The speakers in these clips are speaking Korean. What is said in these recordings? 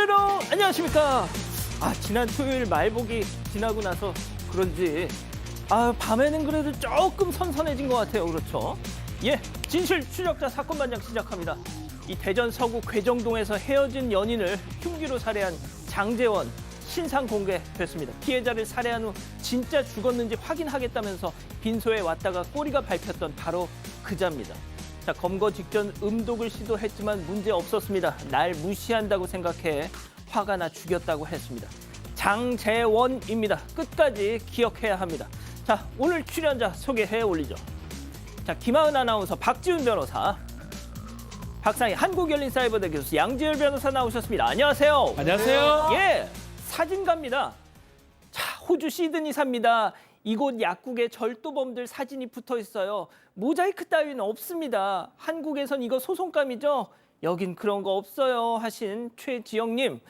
여러분 안녕하십니까. 지난 토요일 말복이 지나고 나서 그런지 밤에는 그래도 조금 선선해진 것 같아요. 그렇죠? 예, 진실 추적자 사건 반장 시작합니다. 이 대전 서구 괴정동에서 헤어진 연인을 흉기로 살해한 장재원 신상 공개됐습니다. 피해자를 살해한 후 진짜 죽었는지 확인하겠다면서 빈소에 왔다가 꼬리가 밟혔던 바로 그자입니다. 자, 검거 직전 음독을 시도했지만 문제 없었습니다. 날 무시한다고 생각해 화가 나 죽였다고 했습니다. 장재원입니다. 끝까지 기억해야 합니다. 자, 오늘 출연자 소개해 올리죠. 자, 김하은 아나운서, 박지훈 변호사, 박상희 한국열린사이버대 교수, 양지열 변호사 나오셨습니다. 안녕하세요. 안녕하세요. 예, 사진가입니다. 자, 호주 시드니사입니다. 이곳 약국에 절도범들 사진이 붙어 있어요. 모자이크 따위는 없습니다. 한국에선 이거 소송감이죠? 여긴 그런 거 없어요 하신 최지영님.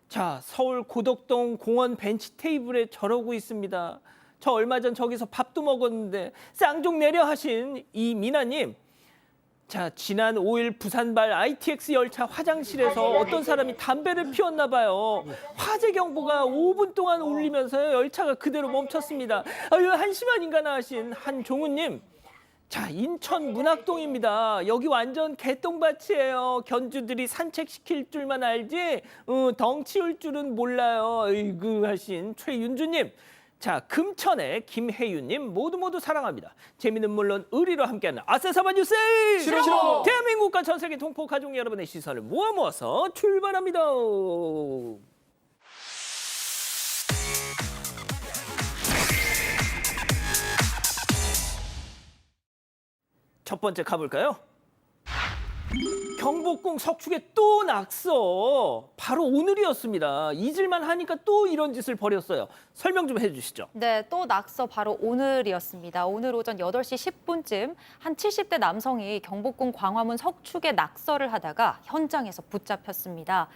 자, 서울 고덕동 공원 벤치 테이블에 저러고 있습니다. 저 얼마 전 저기서 밥도 먹었는데 쌍종 내려 하신 이민아님. 자, 지난 5일 부산발 ITX 열차 화장실에서 어떤 사람이 담배를 피웠나 봐요. 화재 경보가 5분 동안 울리면서 열차가 그대로 멈췄습니다. 한심한인가나 하신 한종우님. 자, 인천 문학동입니다. 여기 완전 개똥밭이에요. 견주들이 산책시킬 줄만 알지 덩 치울 줄은 몰라요. 으이구 하신 최윤주님. 자, 금천의 김혜윤님 모두 사랑합니다. 재미는 물론 의리로 함께하는 아세사바 뉴스! 싫어! 대한민국과 전 세계 동포 가족 여러분의 시선을 모아서 출발합니다. 첫 번째 가볼까요? 경복궁 석축에 또 낙서. 바로 오늘이었습니다. 잊을만 하니까 또 이런 짓을 벌였어요. 설명 좀 해주시죠. 네, 또 낙서 바로 오늘이었습니다. 오늘 오전 8시 10분쯤 한 70대 남성이 경복궁 광화문 석축에 낙서를 하다가 현장에서 붙잡혔습니다.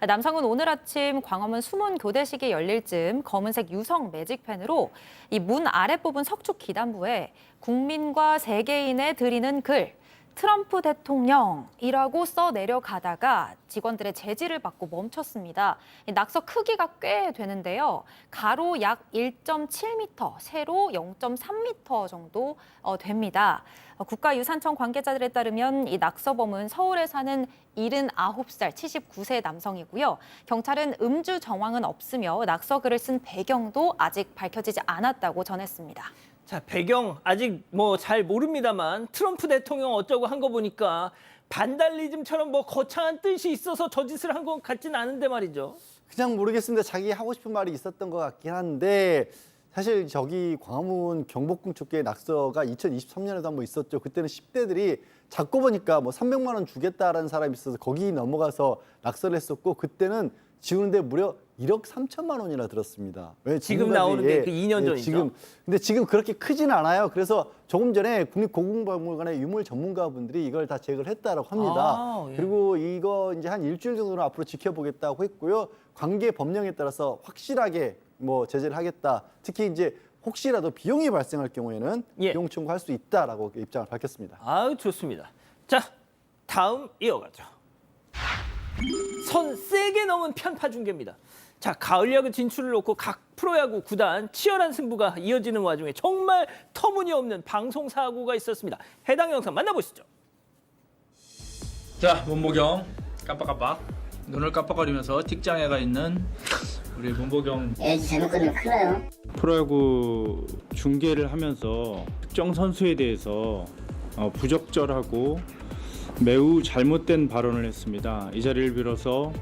남성은 오늘 아침 광화문 수문 교대식이 열릴 즈음 검은색 유성 매직펜으로 이 문 아랫부분 석축 기단부에 국민과 세계인에 드리는 글, 트럼프 대통령이라고 써 내려가다가 직원들의 제지를 받고 멈췄습니다. 낙서 크기가 꽤 되는데요. 가로 약 1.7m, 세로 0.3m 정도 됩니다. 국가유산청 관계자들에 따르면 이 낙서범은 서울에 사는 79살 79세 남성이고요. 경찰은 음주 정황은 없으며 낙서글을 쓴 배경도 아직 밝혀지지 않았다고 전했습니다. 자, 배경 아직 잘 모릅니다만 트럼프 대통령 어쩌고 한 거 보니까 반달리즘처럼 거창한 뜻이 있어서 저 짓을 한 것 같진 않은데 말이죠. 그냥 모르겠습니다. 자기 하고 싶은 말이 있었던 것 같긴 한데 사실 저기 광화문 경복궁 축제 낙서가 2023년에도 한번 있었죠. 그때는 10대들이 잡고 보니까 300만 원 주겠다라는 사람이 있어서 거기 넘어가서 낙서를 했었고 그때는 지우는데 무려 1억 3천만 원이나 들었습니다. 왜 지금 나오는데 그 2년 전이죠. 근데 지금 그렇게 크진 않아요. 그래서 조금 전에 국립고궁박물관의 유물 전문가분들이 이걸 다 제거를 했다라고 합니다. 예. 그리고 이거 이제 한 일주일 정도는 앞으로 지켜보겠다고 했고요. 관계 법령에 따라서 확실하게 제재를 하겠다. 특히 이제 혹시라도 비용이 발생할 경우에는 비용 청구할 수 있다라고 입장을 밝혔습니다. 좋습니다. 자, 다음 이어가죠. 선 세게 넘은 편파 중계입니다. 자, 가을 야구 진출을 놓고 각 프로야구 구단 치열한 승부가 이어지는 와중에 정말 터무니없는 방송 사고가 있었습니다. 해당 영상 만나보시죠. 자, 문보경 깜빡깜빡 눈을 깜빡거리면서 틱장애가 있는 우리 문보경. 잘못하면 큰일 나요. 프로야구 중계를 하면서 특정 선수에 대해서 부적절하고 매우 잘못된 발언을 했습니다. 이 자리를 빌어서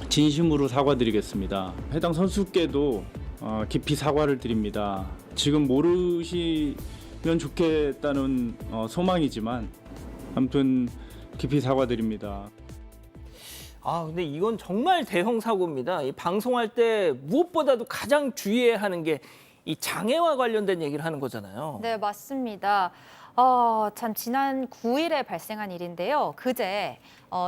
진심으로 사과드리겠습니다. 해당 선수께도 깊이 사과를 드립니다. 지금 모르시면 좋겠다는 소망이지만 아무튼 깊이 사과드립니다. 근데 이건 정말 대형 사고입니다. 이 방송할 때 무엇보다도 가장 주의해야 하는 게 이 장애와 관련된 얘기를 하는 거잖아요. 네, 맞습니다. 참 지난 9일에 발생한 일인데요. 그제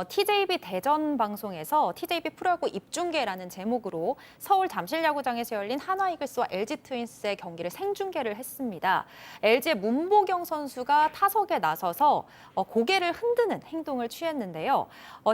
TJB 대전 방송에서 TJB 프로야구 입중계라는 제목으로 서울 잠실야구장에서 열린 한화이글스와 LG 트윈스의 경기를 생중계를 했습니다. LG의 문보경 선수가 타석에 나서서 고개를 흔드는 행동을 취했는데요.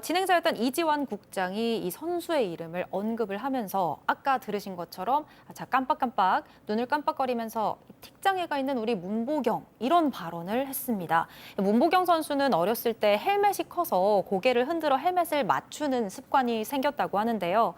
진행자였던 이지환 국장이 이 선수의 이름을 언급을 하면서 아까 들으신 것처럼 자, 깜빡깜빡 눈을 깜빡거리면서 틱장애가 있는 우리 문보경 이런 발언을 했습니다. 문보경 선수는 어렸을 때 헬멧이 커서 고개를 흔들어 헬멧을 맞추는 습관이 생겼다고 하는데요.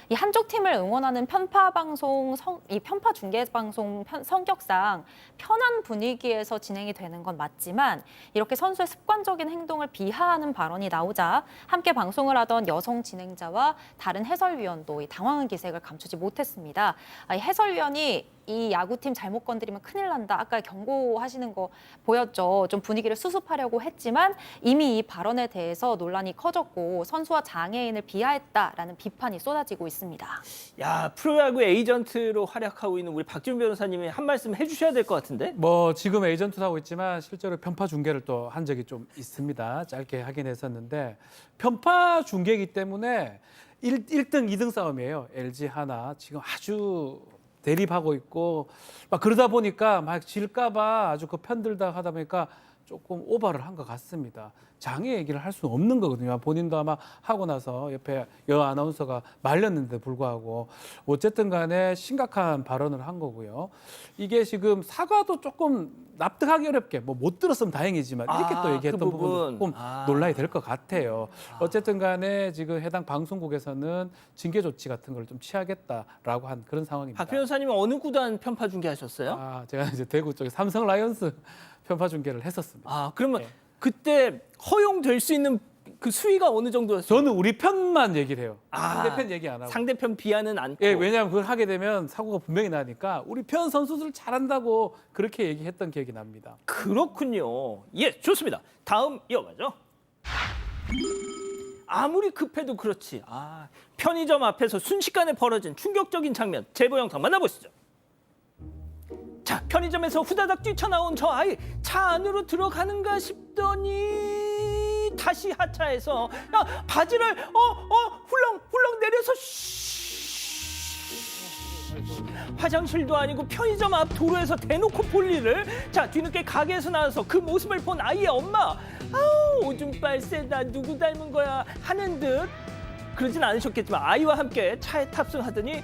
이 한쪽 팀을 응원하는 편파 방송, 이 편파 중계 방송 성격상 편한 분위기에서 진행이 되는 건 맞지만 이렇게 선수의 습관적인 행동을 비하하는 발언이 나오자 함께 방송을 하던 여성 진행자와 다른 해설위원도 이 당황한 기색을 감추지 못했습니다. 이 해설위원이 이 야구팀 잘못 건드리면 큰일 난다. 아까 경고하시는 거 보였죠. 좀 분위기를 수습하려고 했지만 이미 이 발언에 대해서 논란이 커졌고 선수와 장애인을 비하했다라는 비판이 쏟아지고 있습니다. 야, 프로야구 에이전트로 활약하고 있는 우리 박지훈 변호사님이 한 말씀 해주셔야 될 것 같은데? 뭐 지금 에이전트도 하고 있지만 실제로 편파 중계를 또 한 적이 좀 있습니다. 짧게 하긴 했었는데 편파 중계이기 때문에 1등, 2등 싸움이에요. LG 하나 지금 아주 대립하고 있고 막 그러다 보니까 막 질까 봐 아주 그 편들다 하다 보니까 조금 오버를 한 것 같습니다. 장애 얘기를 할 수는 없는 거거든요. 본인도 아마 하고 나서 옆에 여 아나운서가 말렸는데 불구하고 어쨌든 간에 심각한 발언을 한 거고요. 이게 지금 사과도 조금 납득하기 어렵게 뭐 못 들었으면 다행이지만 이렇게 또 얘기했던 그 부분. 부분도 조금 논란이 될 것 같아요. 어쨌든 간에 지금 해당 방송국에서는 징계 조치 같은 걸 좀 취하겠다라고 한 그런 상황입니다. 박 변호사님은 어느 구단 편파 중계하셨어요? 제가 이제 대구 쪽에 삼성 라이온스 편파 중계를 했었습니다. 그러면 네. 그때 허용될 수 있는 그 수위가 어느 정도였어요? 저는 우리 편만 얘기를 해요. 아, 상대편 얘기 안 하고. 상대편 비하는 않고. 예, 왜냐하면 그걸 하게 되면 사고가 분명히 나니까 우리 편 선수들 잘한다고 그렇게 얘기했던 기억이 납니다. 그렇군요. 예, 좋습니다. 다음 이어가죠. 아무리 급해도 그렇지. 편의점 앞에서 순식간에 벌어진 충격적인 장면. 제보 영상 만나보시죠. 자, 편의점에서 후다닥 뛰쳐나온 저 아이 차 안으로 들어가는가 싶더니 다시 하차해서 바지를 훌렁훌렁 내려서 화장실도 아니고 편의점 앞 도로에서 대놓고 볼일을. 자, 뒤늦게 가게에서 나와서 그 모습을 본 아이의 엄마. 오줌빨 세다, 누구 닮은 거야 하는 듯. 그러진 않으셨겠지만 아이와 함께 차에 탑승하더니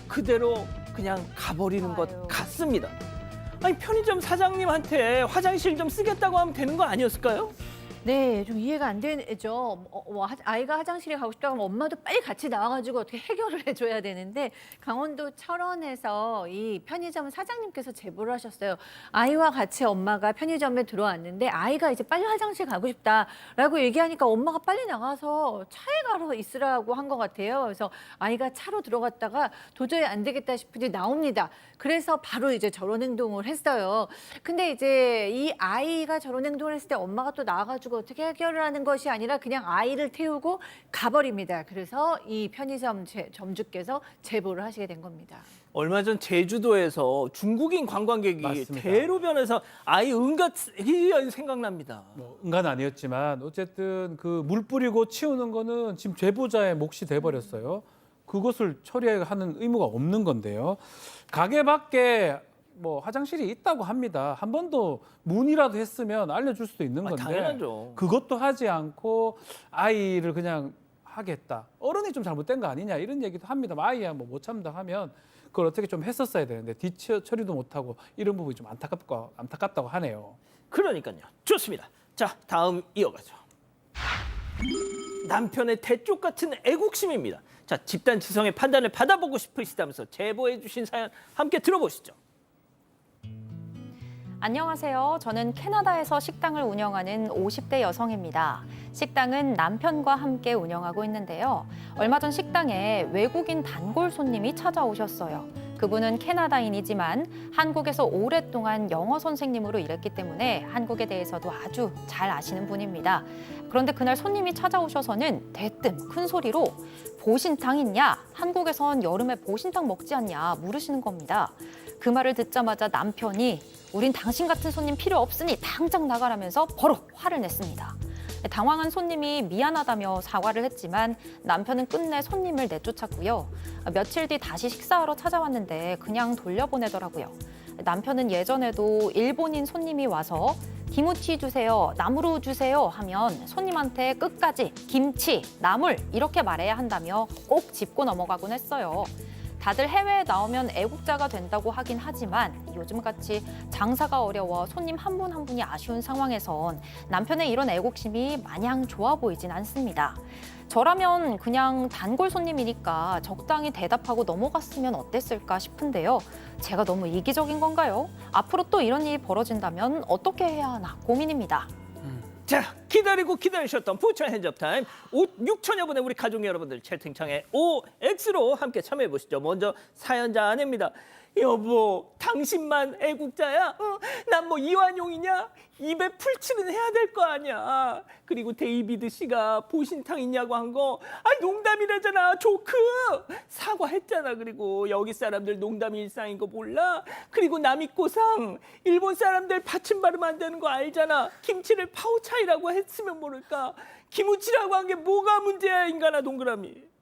그대로 그냥 가버리는 것 같습니다. 아니, 편의점 사장님한테 화장실 좀 쓰겠다고 하면 되는 거 아니었을까요? 네, 좀 이해가 안 되죠. 아이가 화장실에 가고 싶다고 하면 엄마도 빨리 같이 나와가지고 어떻게 해결을 해줘야 되는데 강원도 철원에서 이 편의점 사장님께서 제보를 하셨어요. 아이와 같이 엄마가 편의점에 들어왔는데 아이가 이제 빨리 화장실 가고 싶다라고 얘기하니까 엄마가 빨리 나가서 차에 가서 있으라고 한 것 같아요. 그래서 아이가 차로 들어갔다가 도저히 안 되겠다 싶으니 나옵니다. 그래서 바로 이제 저런 행동을 했어요. 근데 이제 이 아이가 저런 행동을 했을 때 엄마가 또 나와가지고 어떻게 해결을 하는 것이 아니라 그냥 아이를 태우고 가버립니다. 그래서 이 편의점 점주께서 제보를 하시게 된 겁니다. 얼마 전 제주도에서 중국인 관광객이 맞습니다. 대로변에서 아이 응가 생각납니다. 뭐 응가는 아니었지만 어쨌든 그 물 뿌리고 치우는 거는 지금 제보자의 몫이 돼버렸어요. 그것을 처리하는 의무가 없는 건데요. 가게 밖에 뭐 화장실이 있다고 합니다. 한 번도 문의라도 했으면 알려줄 수도 있는 건데 당연하죠. 그것도 하지 않고 아이를 그냥 하겠다. 어른이 좀 잘못된 거 아니냐 이런 얘기도 합니다. 아이야 뭐 못 참다 하면 그걸 어떻게 좀 했었어야 되는데 뒤처리도 못하고 이런 부분이 좀 안타깝다고 하네요. 그러니까요. 좋습니다. 자, 다음 이어가죠. 남편의 대쪽 같은 애국심입니다. 자, 집단 지성의 판단을 받아보고 싶으시다면서 제보해 주신 사연 함께 들어보시죠. 안녕하세요. 저는 캐나다에서 식당을 운영하는 50대 여성입니다. 식당은 남편과 함께 운영하고 있는데요. 얼마 전 식당에 외국인 단골 손님이 찾아오셨어요. 그분은 캐나다인이지만 한국에서 오랫동안 영어 선생님으로 일했기 때문에 한국에 대해서도 아주 잘 아시는 분입니다. 그런데 그날 손님이 찾아오셔서는 대뜸 큰 소리로 보신탕 있냐? 한국에선 여름에 보신탕 먹지 않냐? 물으시는 겁니다. 그 말을 듣자마자 남편이 우린 당신 같은 손님 필요 없으니 당장 나가라면서 버럭 화를 냈습니다. 당황한 손님이 미안하다며 사과를 했지만 남편은 끝내 손님을 내쫓았고요. 며칠 뒤 다시 식사하러 찾아왔는데 그냥 돌려보내더라고요. 남편은 예전에도 일본인 손님이 와서 김치 주세요, 나물로 주세요 하면 손님한테 끝까지 김치, 나물 이렇게 말해야 한다며 꼭 짚고 넘어가곤 했어요. 다들 해외에 나오면 애국자가 된다고 하긴 하지만 요즘같이 장사가 어려워 손님 한 분 한 분이 아쉬운 상황에선 남편의 이런 애국심이 마냥 좋아 보이진 않습니다. 저라면 그냥 단골 손님이니까 적당히 대답하고 넘어갔으면 어땠을까 싶은데요. 제가 너무 이기적인 건가요? 앞으로 또 이런 일이 벌어진다면 어떻게 해야 하나 고민입니다. 자, 기다리고 기다리셨던 부천 핸즈업 타임 6천여 분의 우리 가족 여러분들 채팅창에 OX로 함께 참여해 보시죠. 먼저 사연자 아내입니다. 여보, 당신만 애국자야? 난 뭐 이완용이냐? 입에 풀칠은 해야 될 거 아니야. 그리고 데이비드 씨가 보신탕 있냐고 한 거, 아니 농담이라잖아. 조크. 사과했잖아. 그리고 여기 사람들 농담이 일상인 거 몰라? 그리고 남이꼬상, 일본 사람들 받침 발음 안 되는 거 알잖아. 김치를 파오차이라고 했으면 모를까? 김우치라고 한 게 뭐가 문제야, 인간아 동그라미.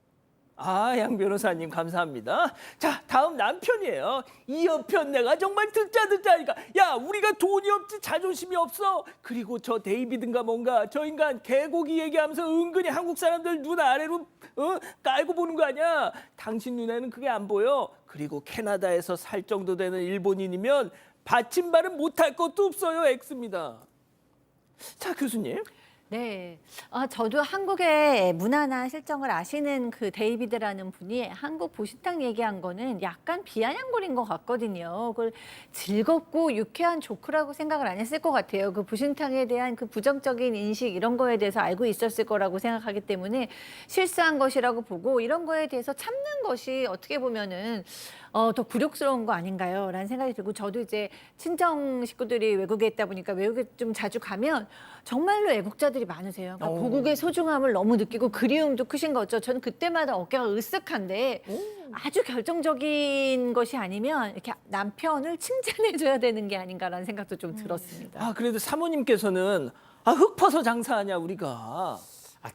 아, 양 변호사님 감사합니다. 자, 다음 남편이에요. 이 여편 내가 정말 듣자니까. 야, 우리가 돈이 없지 자존심이 없어. 그리고 저 데이비든가 뭔가 저 인간 개고기 얘기하면서 은근히 한국 사람들 눈 아래로 깔고 보는 거 아니야. 당신 눈에는 그게 안 보여. 그리고 캐나다에서 살 정도 되는 일본인이면 받침발은 못할 것도 없어요. X입니다. 자, 교수님. 네, 저도 한국의 문화나 실정을 아시는 그 데이비드라는 분이 한국 보신탕 얘기한 거는 약간 비아냥거린 것 같거든요. 그걸 즐겁고 유쾌한 조크라고 생각을 안 했을 것 같아요. 그 보신탕에 대한 그 부정적인 인식 이런 거에 대해서 알고 있었을 거라고 생각하기 때문에 실수한 것이라고 보고 이런 거에 대해서 참는 것이 어떻게 보면은 더 굴욕스러운 거 아닌가요? 라는 생각이 들고 저도 이제 친정 식구들이 외국에 있다 보니까 외국에 좀 자주 가면 정말로 애국자들이 많으세요. 그러니까 고국의 소중함을 너무 느끼고 그리움도 크신 거죠. 저는 그때마다 어깨가 으쓱한데 아주 결정적인 것이 아니면 이렇게 남편을 칭찬해줘야 되는 게 아닌가라는 생각도 좀 들었습니다. 아, 그래도 사모님께서는 흙 퍼서 장사하냐 우리가.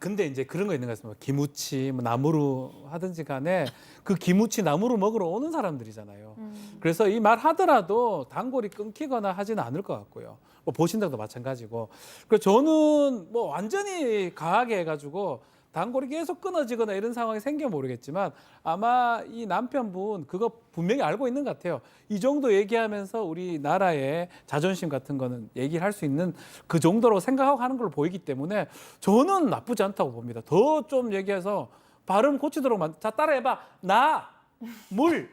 근데 이제 그런 거 있는 것 같습니다. 기무치, 뭐 나무로 하든지 간에 그 기무치 나무로 먹으러 오는 사람들이잖아요. 그래서 이 말 하더라도 단골이 끊기거나 하지는 않을 것 같고요. 뭐 보신탕도 마찬가지고. 그래서 저는 뭐 완전히 가하게 해가지고 단골이 계속 끊어지거나 이런 상황이 생겨 모르겠지만 아마 이 남편분 그거 분명히 알고 있는 것 같아요. 이 정도 얘기하면서 우리나라의 자존심 같은 거는 얘기를 할 수 있는 그 정도로 생각하고 하는 걸로 보이기 때문에 저는 나쁘지 않다고 봅니다. 더 좀 얘기해서 발음 고치도록 자, 따라해봐. 나, 물,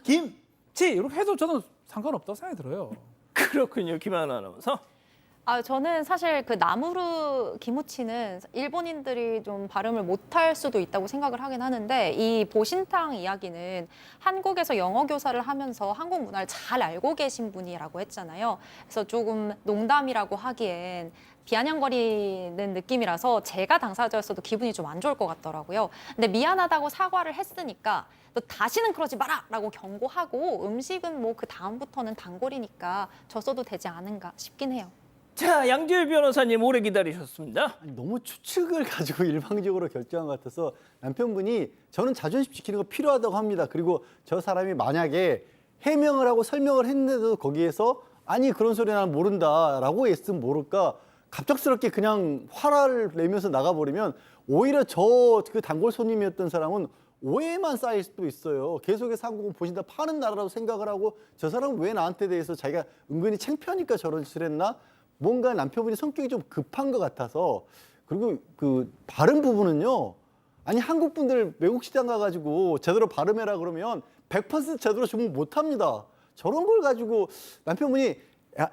김, 치 이렇게 해도 저는 상관없다고 생각이 들어요. 그렇군요, 김하나 아나운서. 저는 사실 그 나무르 기무치는 일본인들이 좀 발음을 못할 수도 있다고 생각을 하긴 하는데 이 보신탕 이야기는 한국에서 영어 교사를 하면서 한국 문화를 잘 알고 계신 분이라고 했잖아요. 그래서 조금 농담이라고 하기엔 비아냥거리는 느낌이라서 제가 당사자였어도 기분이 좀 안 좋을 것 같더라고요. 근데 미안하다고 사과를 했으니까 너 다시는 그러지 마라 라고 경고하고 음식은 뭐 그 다음부터는 단골이니까 줬어도 되지 않은가 싶긴 해요. 자, 양지열 변호사님 오래 기다리셨습니다. 아니, 너무 추측을 가지고 일방적으로 결정한 것 같아서 남편분이 저는 자존심 지키는 거 필요하다고 합니다. 그리고 저 사람이 만약에 해명을 하고 설명을 했는데도 거기에서 아니 그런 소리 나는 모른다라고 했으면 모를까 갑작스럽게 그냥 화를 내면서 나가버리면 오히려 저 그 단골 손님이었던 사람은 오해만 쌓일 수도 있어요. 계속해서 한국은 보신다 파는 나라라고 생각을 하고 저 사람은 왜 나한테 대해서 자기가 은근히 창피하니까 저런 짓을 했나? 뭔가 남편분이 성격이 좀 급한 것 같아서 그리고 그 발음 부분은요. 아니 한국 분들 외국 시장 가가지고 제대로 발음해라 그러면 100% 제대로 주문 못합니다. 저런 걸 가지고 남편분이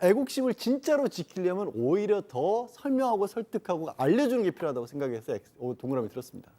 애국심을 진짜로 지키려면 오히려 더 설명하고 설득하고 알려주는 게 필요하다고 생각해서 동그라미 들었습니다.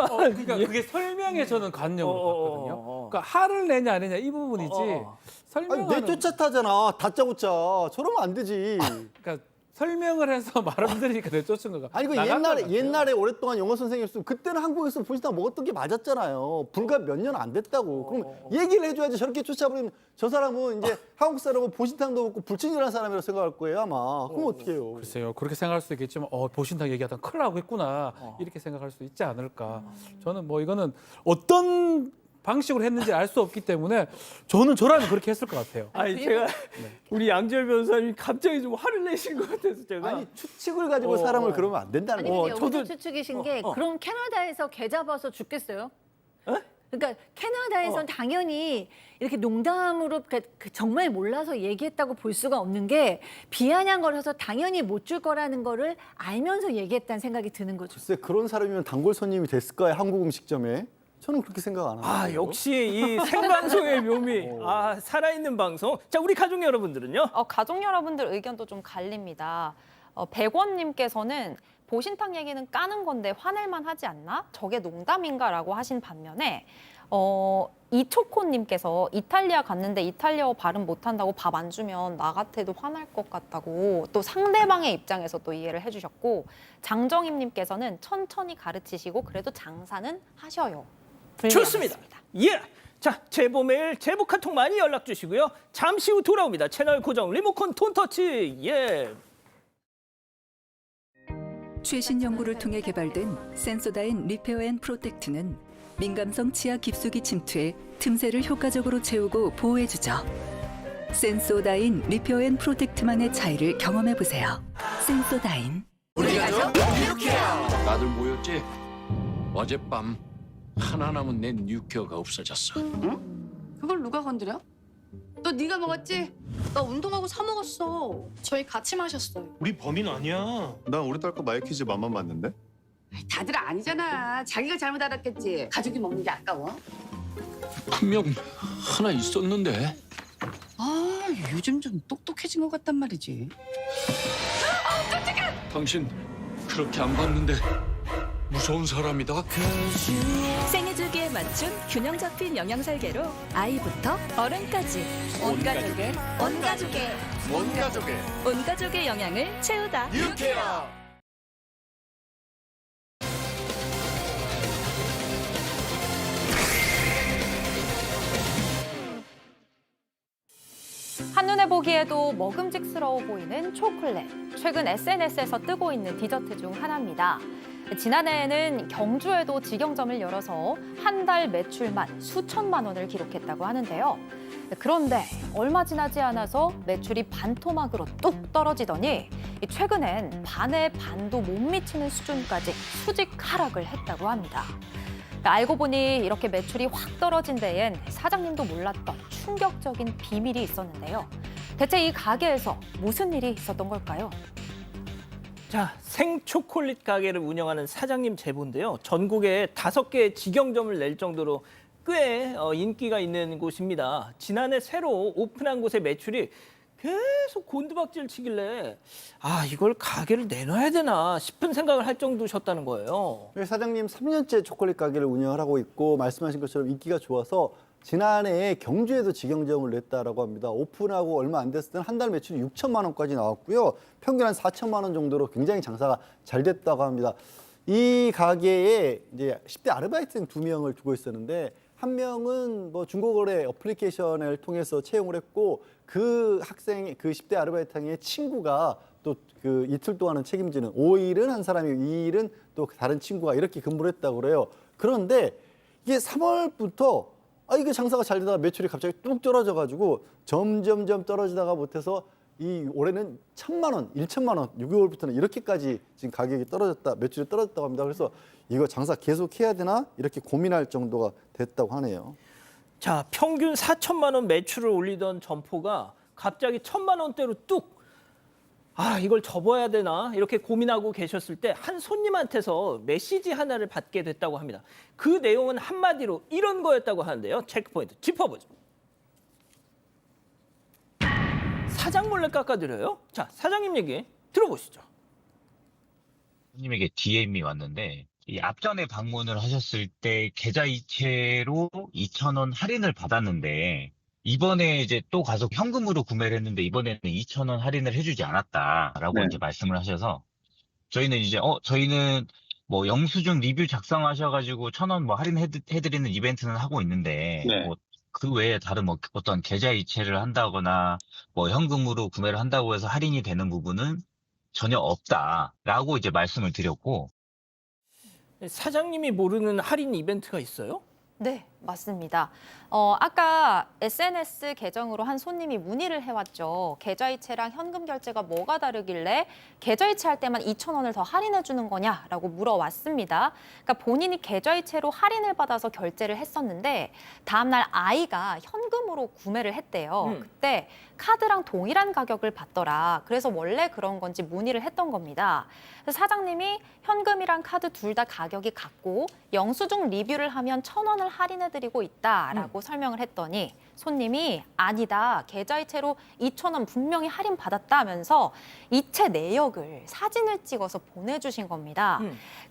그러니까 그게 설명에 저는 관념으로 봤거든요. 그러니까 화를 내냐 안 내냐 이 부분이지 아니 설명하는 내 쫓아 타잖아. 다짜고짜. 저러면 안 되지. 그러니까 설명을 해서 말을 들으니까 내쫓은 거가. 아니 그 나간 것 같아요. 옛날에 오랫동안 영어 선생님이었으면 그때는 한국에서 보신탕 먹었던 게 맞았잖아요. 불과 몇 년 안 됐다고. 그럼 얘기를 해줘야지. 저렇게 쫓아버리면 저 사람은 이제 한국 사람은 보신탕도 먹고 불친절한 사람이라고 생각할 거예요 아마. 그럼 어떻게 해요? 글쎄요. 그렇게 생각할 수 있겠지만 보신탕 얘기하다 큰일 나고 했구나. 이렇게 생각할 수 있지 않을까. 저는 뭐 이거는 어떤 방식으로 했는지 알 수 없기 때문에 저라면 그렇게 했을 것 같아요. 아니 제가 우리 양지열 변호사님 갑자기 좀 화를 내신 것 같아서 제가 아니 추측을 가지고 사람을 그러면 안 된다는 아니 거예요. 근데 여기서 저도- 추측이신 게 그럼 캐나다에서 개 잡아서 죽겠어요? 그러니까 캐나다에선 당연히 이렇게 농담으로 그 정말 몰라서 얘기했다고 볼 수가 없는 게 비아냥거려서 당연히 못 줄 거라는 거를 알면서 얘기했다는 생각이 드는 거죠. 글쎄 그런 사람이면 단골 손님이 됐을까요? 한국 음식점에? 저는 그렇게 생각 안 합니다. 아 역시 이 생방송의 묘미. 아 살아있는 방송. 자 우리 가족 여러분들은요? 가족 여러분들 의견도 좀 갈립니다. 백원님께서는 보신탕 얘기는 까는 건데 화낼만 하지 않나? 저게 농담인가라고 하신 반면에 이초코님께서 이탈리아 갔는데 이탈리아어 발음 못한다고 밥 안 주면 나 같아도 화날 것 같다고 또 상대방의 입장에서 또 이해를 해주셨고 장정임님께서는 천천히 가르치시고 그래도 장사는 하셔요. 좋습니다. 예. 자 제보 메일, 제보 카톡 많이 연락 주시고요. 잠시 후 돌아옵니다. 채널 고정 리모컨 톤터치. 예. 최신 연구를 통해 개발된 센소다인 리페어 앤 프로텍트는 민감성 치아 깊숙이 침투해 틈새를 효과적으로 채우고 보호해주죠. 센소다인 리페어 앤 프로텍트만의 차이를 경험해보세요. 센소다인. 다들 모였지? 어젯밤 하나 남은 내 뉴케어가 없어졌어. 그걸 누가 건드려? 너 네가 먹었지? 나 운동하고 사 먹었어. 저희 같이 마셨어요. 우리 범인 아니야. 난 우리 딸 거 마이키즈 맘만 맞는데? 다들 아니잖아. 자기가 잘못 알았겠지. 가족이 먹는 게 아까워. 분명 하나 있었는데. 아, 요즘 좀 똑똑해진 것 같단 말이지. 당신 그렇게 안 봤는데 무서운 사람이다. 생애 주기에 맞춘 균형 잡힌 영양 설계로 아이부터 어른까지 온 가족의 영양을 채우다. 한눈에 보기에도 먹음직스러워 보이는 초콜릿. 최근 SNS에서 뜨고 있는 디저트 중 하나입니다. 지난해에는 경주에도 직영점을 열어서 한 달 매출만 수천만 원을 기록했다고 하는데요. 그런데 얼마 지나지 않아서 매출이 반토막으로 뚝 떨어지더니 최근엔 반의 반도 못 미치는 수준까지 수직 하락을 했다고 합니다. 알고 보니 이렇게 매출이 확 떨어진 데엔 사장님도 몰랐던 충격적인 비밀이 있었는데요. 대체 이 가게에서 무슨 일이 있었던 걸까요? 자, 생초콜릿 가게를 운영하는 사장님 제보인데요. 전국에 5개의 직영점을 낼 정도로 꽤 인기가 있는 곳입니다. 지난해 새로 오픈한 곳의 매출이 계속 곤두박질 치길래 이걸 가게를 내놔야 되나 싶은 생각을 할 정도셨다는 거예요. 사장님 3년째 초콜릿 가게를 운영을 하고 있고 말씀하신 것처럼 인기가 좋아서 지난해에 경주에도 직영점을 냈다라고 합니다. 오픈하고 얼마 안 됐을 때는 한 달 매출이 6천만 원까지 나왔고요. 평균 한 4천만 원 정도로 굉장히 장사가 잘 됐다고 합니다. 이 가게에 이제 10대 아르바이트생 2명을 두고 있었는데 한 명은 뭐 중고거래 어플리케이션을 통해서 채용을 했고 그 학생, 그 10대 아르바이트생의 친구가 또 그 이틀 동안은 책임지는 5일은 한 사람이 2일은 또 다른 친구가 이렇게 근무를 했다고 그래요. 그런데 이게 3월부터 이게 장사가 잘 되다가 매출이 갑자기 뚝 떨어져가지고 점점점 떨어지다가 못해서 이 올해는 1,000만 원, 1천만 원, 6개월부터는 이렇게까지 지금 가격이 떨어졌다, 매출이 떨어졌다고 합니다. 그래서 이거 장사 계속 해야 되나 이렇게 고민할 정도가 됐다고 하네요. 자, 평균 4천만 원 매출을 올리던 점포가 갑자기 1,000만 원대로 뚝 이걸 접어야 되나 이렇게 고민하고 계셨을 때 한 손님한테서 메시지 하나를 받게 됐다고 합니다. 그 내용은 한마디로 이런 거였다고 하는데요. 체크포인트 짚어보죠. 사장 몰래 깎아드려요? 자, 사장님 얘기 들어보시죠. 손님에게 DM이 왔는데 이 앞전에 방문을 하셨을 때 계좌 이체로 2,000원 할인을 받았는데 이번에 이제 또 가서 현금으로 구매를 했는데 이번에는 2,000원 할인을 해주지 않았다라고 네. 이제 말씀을 하셔서 저희는 이제 저희는 뭐 영수증 리뷰 작성하셔가지고 1,000원 뭐 할인해드리는 이벤트는 하고 있는데 네. 뭐 그 외에 다른 뭐 어떤 계좌 이체를 한다거나 뭐 현금으로 구매를 한다고 해서 할인이 되는 부분은 전혀 없다라고 이제 말씀을 드렸고 사장님이 모르는 할인 이벤트가 있어요? 네, 맞습니다. 아까 SNS 계정으로 한 손님이 문의를 해왔죠. 계좌이체랑 현금 결제가 뭐가 다르길래 계좌이체할 때만 2,000원을 더 할인해 주는 거냐라고 물어왔습니다. 그러니까 본인이 계좌이체로 할인을 받아서 결제를 했었는데 다음날 아이가 현금으로 구매를 했대요. 그때 카드랑 동일한 가격을 받더라. 그래서 원래 그런 건지 문의를 했던 겁니다. 그래서 사장님이 현금이랑 카드 둘 다 가격이 같고 영수증 리뷰를 하면 1,000원을 할인해드리고 있다라고 설명을 했더니 손님이 아니다. 계좌이체로 2,000원 분명히 할인 받았다면서 이체 내역을 사진을 찍어서 보내주신 겁니다.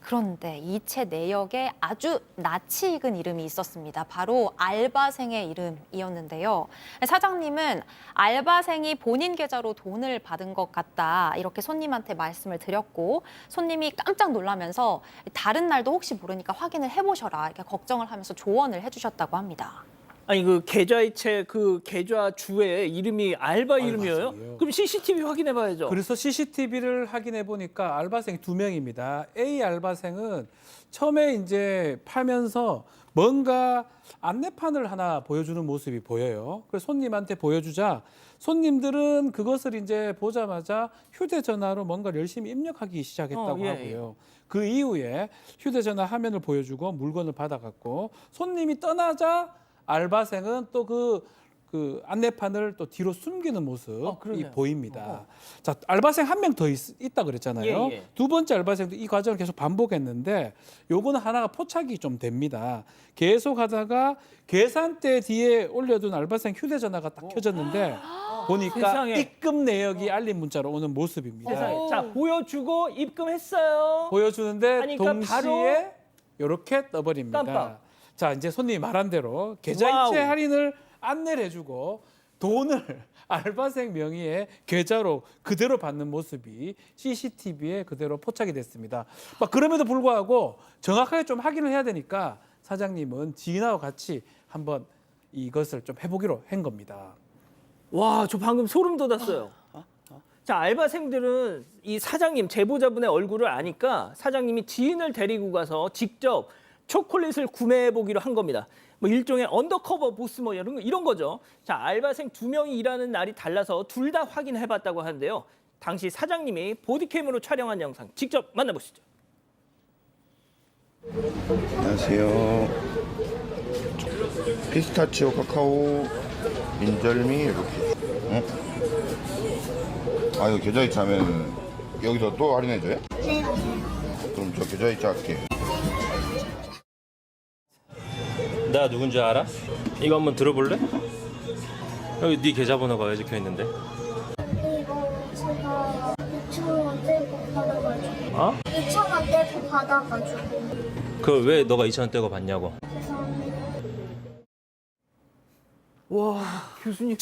그런데 이체 내역에 아주 낯이 익은 이름이 있었습니다. 바로 알바생의 이름이었는데요. 사장님은 알바생이 본인 계좌로 돈을 받은 것 같다. 이렇게 손님한테 말씀을 드렸고 손님이 깜짝 놀라면서 다른 날도 혹시 모르니까 확인을 해보셔라. 이렇게 걱정을 하면서 조언을 해주셨다고 합니다. 아니 그 계좌이체 그 계좌 주에 이름이 알바 이름이에요? 맞아요. 그럼 CCTV 확인해 봐야죠. 그래서 CCTV를 확인해 보니까 알바생 2명입니다. A 알바생은 처음에 이제 팔면서 뭔가 안내판을 하나 보여주는 모습이 보여요. 그래서 손님한테 보여주자 손님들은 그것을 이제 보자마자 휴대전화로 뭔가를 열심히 입력하기 시작했다고 예, 하고요. 그 이후에 휴대전화 화면을 보여주고 물건을 받아갔고 손님이 떠나자 알바생은 또 그 안내판을 또 뒤로 숨기는 모습이 그러네요. 보입니다. 자, 알바생 한 명 더 있다 그랬잖아요. 예. 두 번째 알바생도 이 과정을 계속 반복했는데 요거는 하나가 포착이 좀 됩니다. 계속 하다가 계산대 뒤에 올려둔 알바생 휴대전화가 딱 켜졌는데 보니까 세상에. 입금 내역이 알림 문자로 오는 모습입니다. 세상에. 자 보여주고 입금했어요. 보여주는데 아니, 그러니까 동시에 이렇게 떠버립니다. 깜빡. 자, 이제 손님이 말한 대로 계좌이체 와우. 할인을 안내를 해주고 돈을 알바생 명의의 계좌로 그대로 받는 모습이 CCTV에 그대로 포착이 됐습니다. 막 그럼에도 불구하고 정확하게 좀 확인을 해야 되니까 사장님은 지인하고 같이 한번 이것을 좀 해보기로 한 겁니다. 와, 저 방금 소름 돋았어요. 자, 알바생들은 이 사장님, 제보자분의 얼굴을 아니까 사장님이 지인을 데리고 가서 직접 초콜릿을 구매해 보기로 한 겁니다. 뭐 일종의 언더커버 보스 뭐 이런 거죠. 자, 알바생 2명이 일하는 날이 달라서 둘 다 확인해 봤다고 하는데요. 당시 사장님이 보디캠으로 촬영한 영상 직접 만나보시죠. 안녕하세요. 피스타치오 카카오 인절미 이렇게. 응? 아 이거 계좌이체 하면 여기서 또 할인해줘요? 네. 그럼 저 계좌이체 할게. 내가 누군지 알아? 이거 한번 들어볼래? 여기 네 계좌번호가 적혀 있는데. 이거 제가 2,000원 떼고 받아가지고. 어? 2,000원 떼고 받아가지고. 그걸 왜 너가 2,000원 떼고 받냐고. 와, 교수님.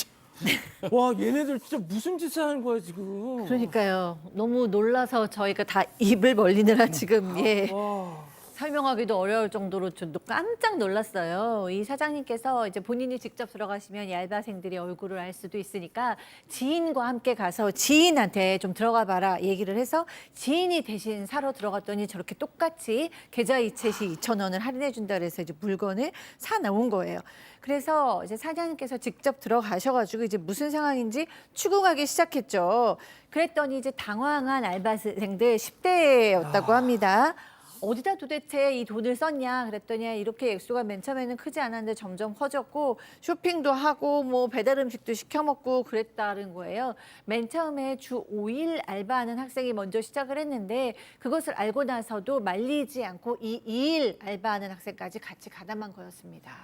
와, 얘네들 진짜 무슨 짓을 하는 거야, 지금. 그러니까요. 너무 놀라서 저희가 다 입을 벌리느라 지금 와. 설명하기도 어려울 정도로 좀 깜짝 놀랐어요. 이 사장님께서 이제 본인이 직접 들어가시면 이 알바생들이 얼굴을 알 수도 있으니까 지인과 함께 가서 지인한테 좀 들어가 봐라 얘기를 해서 지인이 대신 사러 들어갔더니 저렇게 똑같이 계좌이체 시 2,000원을 할인해 준다 그래서 이제 물건을 사 나온 거예요. 그래서 이제 사장님께서 직접 들어가셔가지고 이제 무슨 상황인지 추궁하기 시작했죠. 그랬더니 이제 당황한 알바생들 10대였다고 합니다. 어디다 도대체 이 돈을 썼냐 그랬더니 이렇게 액수가 맨 처음에는 크지 않았는데 점점 커졌고 쇼핑도 하고 뭐 배달 음식도 시켜 먹고 그랬다는 거예요. 맨 처음에 주 5일 알바하는 학생이 먼저 시작을 했는데 그것을 알고 나서도 말리지 않고 이 2일 알바하는 학생까지 같이 가담한 거였습니다.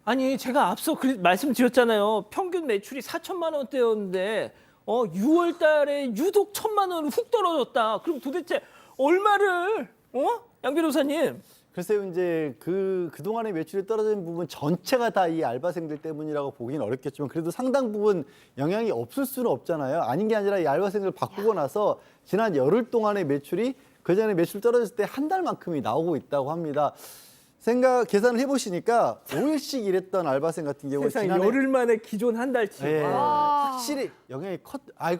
아니, 제가 앞서 말씀드렸잖아요. 평균 매출이 4천만 원대였는데 6월 달에 유독 1,000만 원으로 훅 떨어졌다. 그럼 도대체 얼마를 양 변호사님? 글쎄요, 이제 그동안의 매출이 떨어진 부분 전체가 다 이 알바생들 때문이라고 보기는 어렵겠지만 그래도 상당 부분 영향이 없을 수는 없잖아요. 아닌 게 아니라 이 알바생들 바꾸고 나서 지난 열흘 동안의 매출이 그전에 매출 떨어졌을 때 한 달만큼이 나오고 있다고 합니다. 계산을 해보시니까 5일씩 일했던 알바생 같은 경우 세상 열흘 만에 기존 한 달치. 예, 확실히 영향이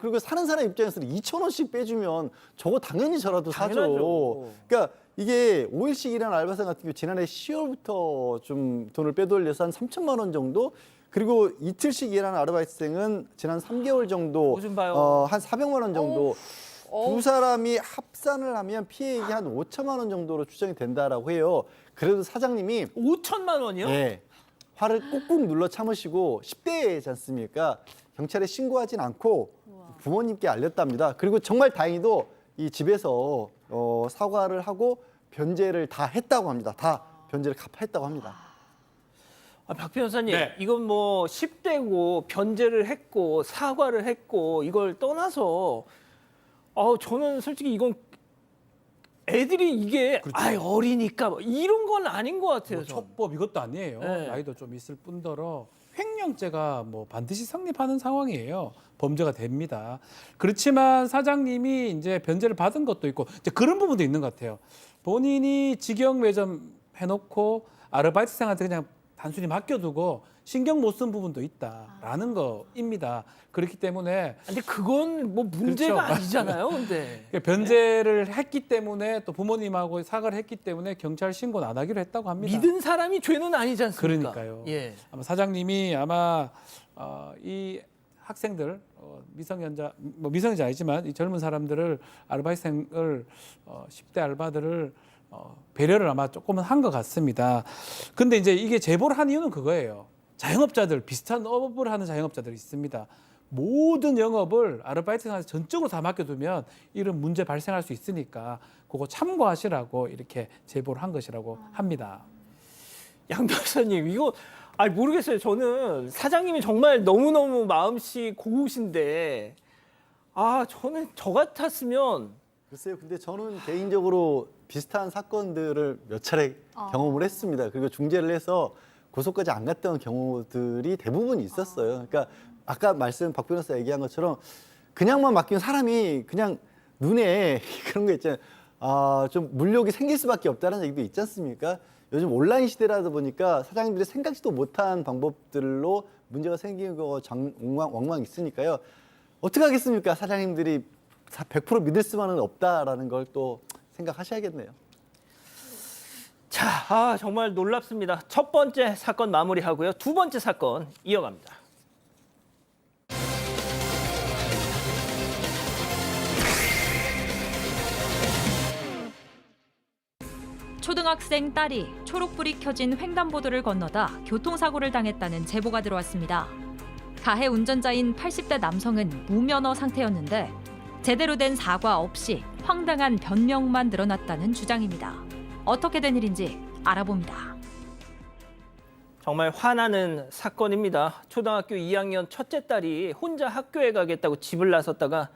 그리고 사는 사람 입장에서는 2,000원씩 빼주면 저거 당연히 저라도 사죠. 당연하죠. 그러니까 이게 5일씩 일한 알바생 같은 경우 지난해 10월부터 좀 돈을 빼돌려서 한 3천만 원 정도, 그리고 이틀씩 일하는 아르바이트생은 지난 3개월 정도 좀 봐요. 한 400만 원 정도 두 사람이 합산을 하면 피해액이 한 5천만 원 정도로 추정이 된다라고 해요. 그래도 사장님이 5천만 원이요? 네, 화를 꾹꾹 눌러 참으시고 10대이지 않습니까? 경찰에 신고하진 않고 부모님께 알렸답니다. 그리고 정말 다행히도 이 집에서 사과를 하고 변제를 다 했다고 합니다. 다 변제를 갚았다고 합니다. 박 변호사님, 네. 이건 뭐 10대고 변제를 했고 사과를 했고 이걸 떠나서 저는 솔직히 이건 애들이 이게 어리니까 뭐 이런 건 아닌 것 같아요. 뭐 촉법 이것도 아니에요. 네. 나이도 좀 있을 뿐더러 횡령죄가 뭐 반드시 성립하는 상황이에요. 범죄가 됩니다. 그렇지만 사장님이 이제 변제를 받은 것도 있고 이제 그런 부분도 있는 것 같아요. 본인이 직영 매점 해놓고 아르바이트생한테 그냥 단순히 맡겨두고 신경 못 쓴 부분도 있다라는 거입니다. 그렇기 때문에 근데 그건 뭐 문제가 그렇죠. 아니잖아요. 근데 변제를 했기 때문에 또 부모님하고 사과를 했기 때문에 경찰 신고는 안 하기로 했다고 합니다. 믿은 사람이 죄는 아니지 않습니까? 그러니까요. 예. 아마 사장님이 아마 이 학생들 미성년자 뭐 미성년자 아니지만 이 젊은 사람들을 아르바이트생을 10대 알바들을 배려를 아마 조금은 한 것 같습니다. 근데 이제 이게 제보를 한 이유는 그거예요. 자영업자들 비슷한 업을 하는 자영업자들이 있습니다. 모든 영업을 아르바이트생한테 전적으로 다 맡겨두면 이런 문제 발생할 수 있으니까 그거 참고하시라고 이렇게 제보를 한 것이라고 합니다. 양 변호사님 이거 모르겠어요. 저는 사장님이 정말 너무너무 마음씨 고우신데 저는 저 같았으면 글쎄요, 근데 저는 개인적으로 비슷한 사건들을 몇 차례 경험을 했습니다. 그리고 중재를 해서 고소까지 안 갔던 경우들이 대부분 있었어요. 그러니까 아까 박 변호사 얘기한 것처럼 그냥만 맡기면 사람이 그냥 눈에 그런 거 있잖아요. 좀 물욕이 생길 수밖에 없다는 얘기도 있지 않습니까? 요즘 온라인 시대라다 보니까 사장님들이 생각지도 못한 방법들로 문제가 생기는 거 왕왕 있으니까요. 어떻게 하겠습니까? 사장님들이 100% 믿을 수만은 없다라는 걸 또 생각하셔야겠네요. 자, 정말 놀랍습니다. 첫 번째 사건 마무리하고요. 두 번째 사건 이어갑니다. 초등학생 딸이 초록불이 켜진 횡단보도를 건너다 교통사고를 당했다는 제보가 들어왔습니다. 가해 운전자인 80대 남성은 무면허 상태였는데 제대로 된 사과 없이 황당한 변명만 늘어났다는 주장입니다. 어떻게 된 일인지 알아봅니다. 정말 화나는 사건입니다. 초등학교 2학년 첫째 딸이 혼자 학교에 가겠다고 집을 나섰다가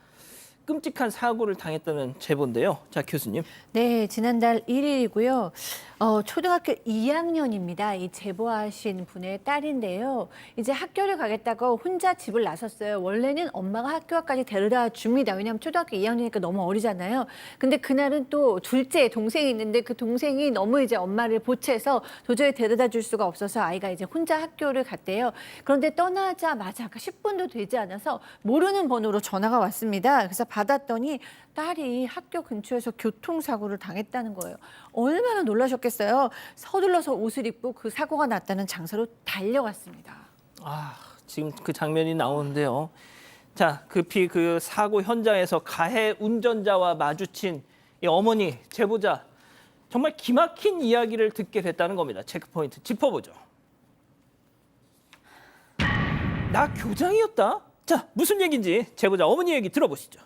끔찍한 사고를 당했다는 제보인데요. 자, 교수님. 네, 지난달 1일이고요. 초등학교 2학년입니다. 이 제보하신 분의 딸인데요. 이제 학교를 가겠다고 혼자 집을 나섰어요. 원래는 엄마가 학교까지 데려다 줍니다. 왜냐하면 초등학교 2학년이니까 너무 어리잖아요. 근데 그날은 또 둘째 동생이 있는데 그 동생이 너무 이제 엄마를 보채서 도저히 데려다 줄 수가 없어서 아이가 이제 혼자 학교를 갔대요. 그런데 떠나자마자 10분도 되지 않아서 모르는 번호로 전화가 왔습니다. 그래서 받았더니 딸이 학교 근처에서 교통사고를 당했다는 거예요. 얼마나 놀라셨겠어요. 서둘러서 옷을 입고 그 사고가 났다는 장소로 달려갔습니다. 지금 그 장면이 나오는데요. 자, 급히 그 사고 현장에서 가해 운전자와 마주친 이 어머니, 제보자. 정말 기막힌 이야기를 듣게 됐다는 겁니다. 체크포인트 짚어보죠. 나 교장이었다? 자, 무슨 얘기인지 제보자 어머니 얘기 들어보시죠.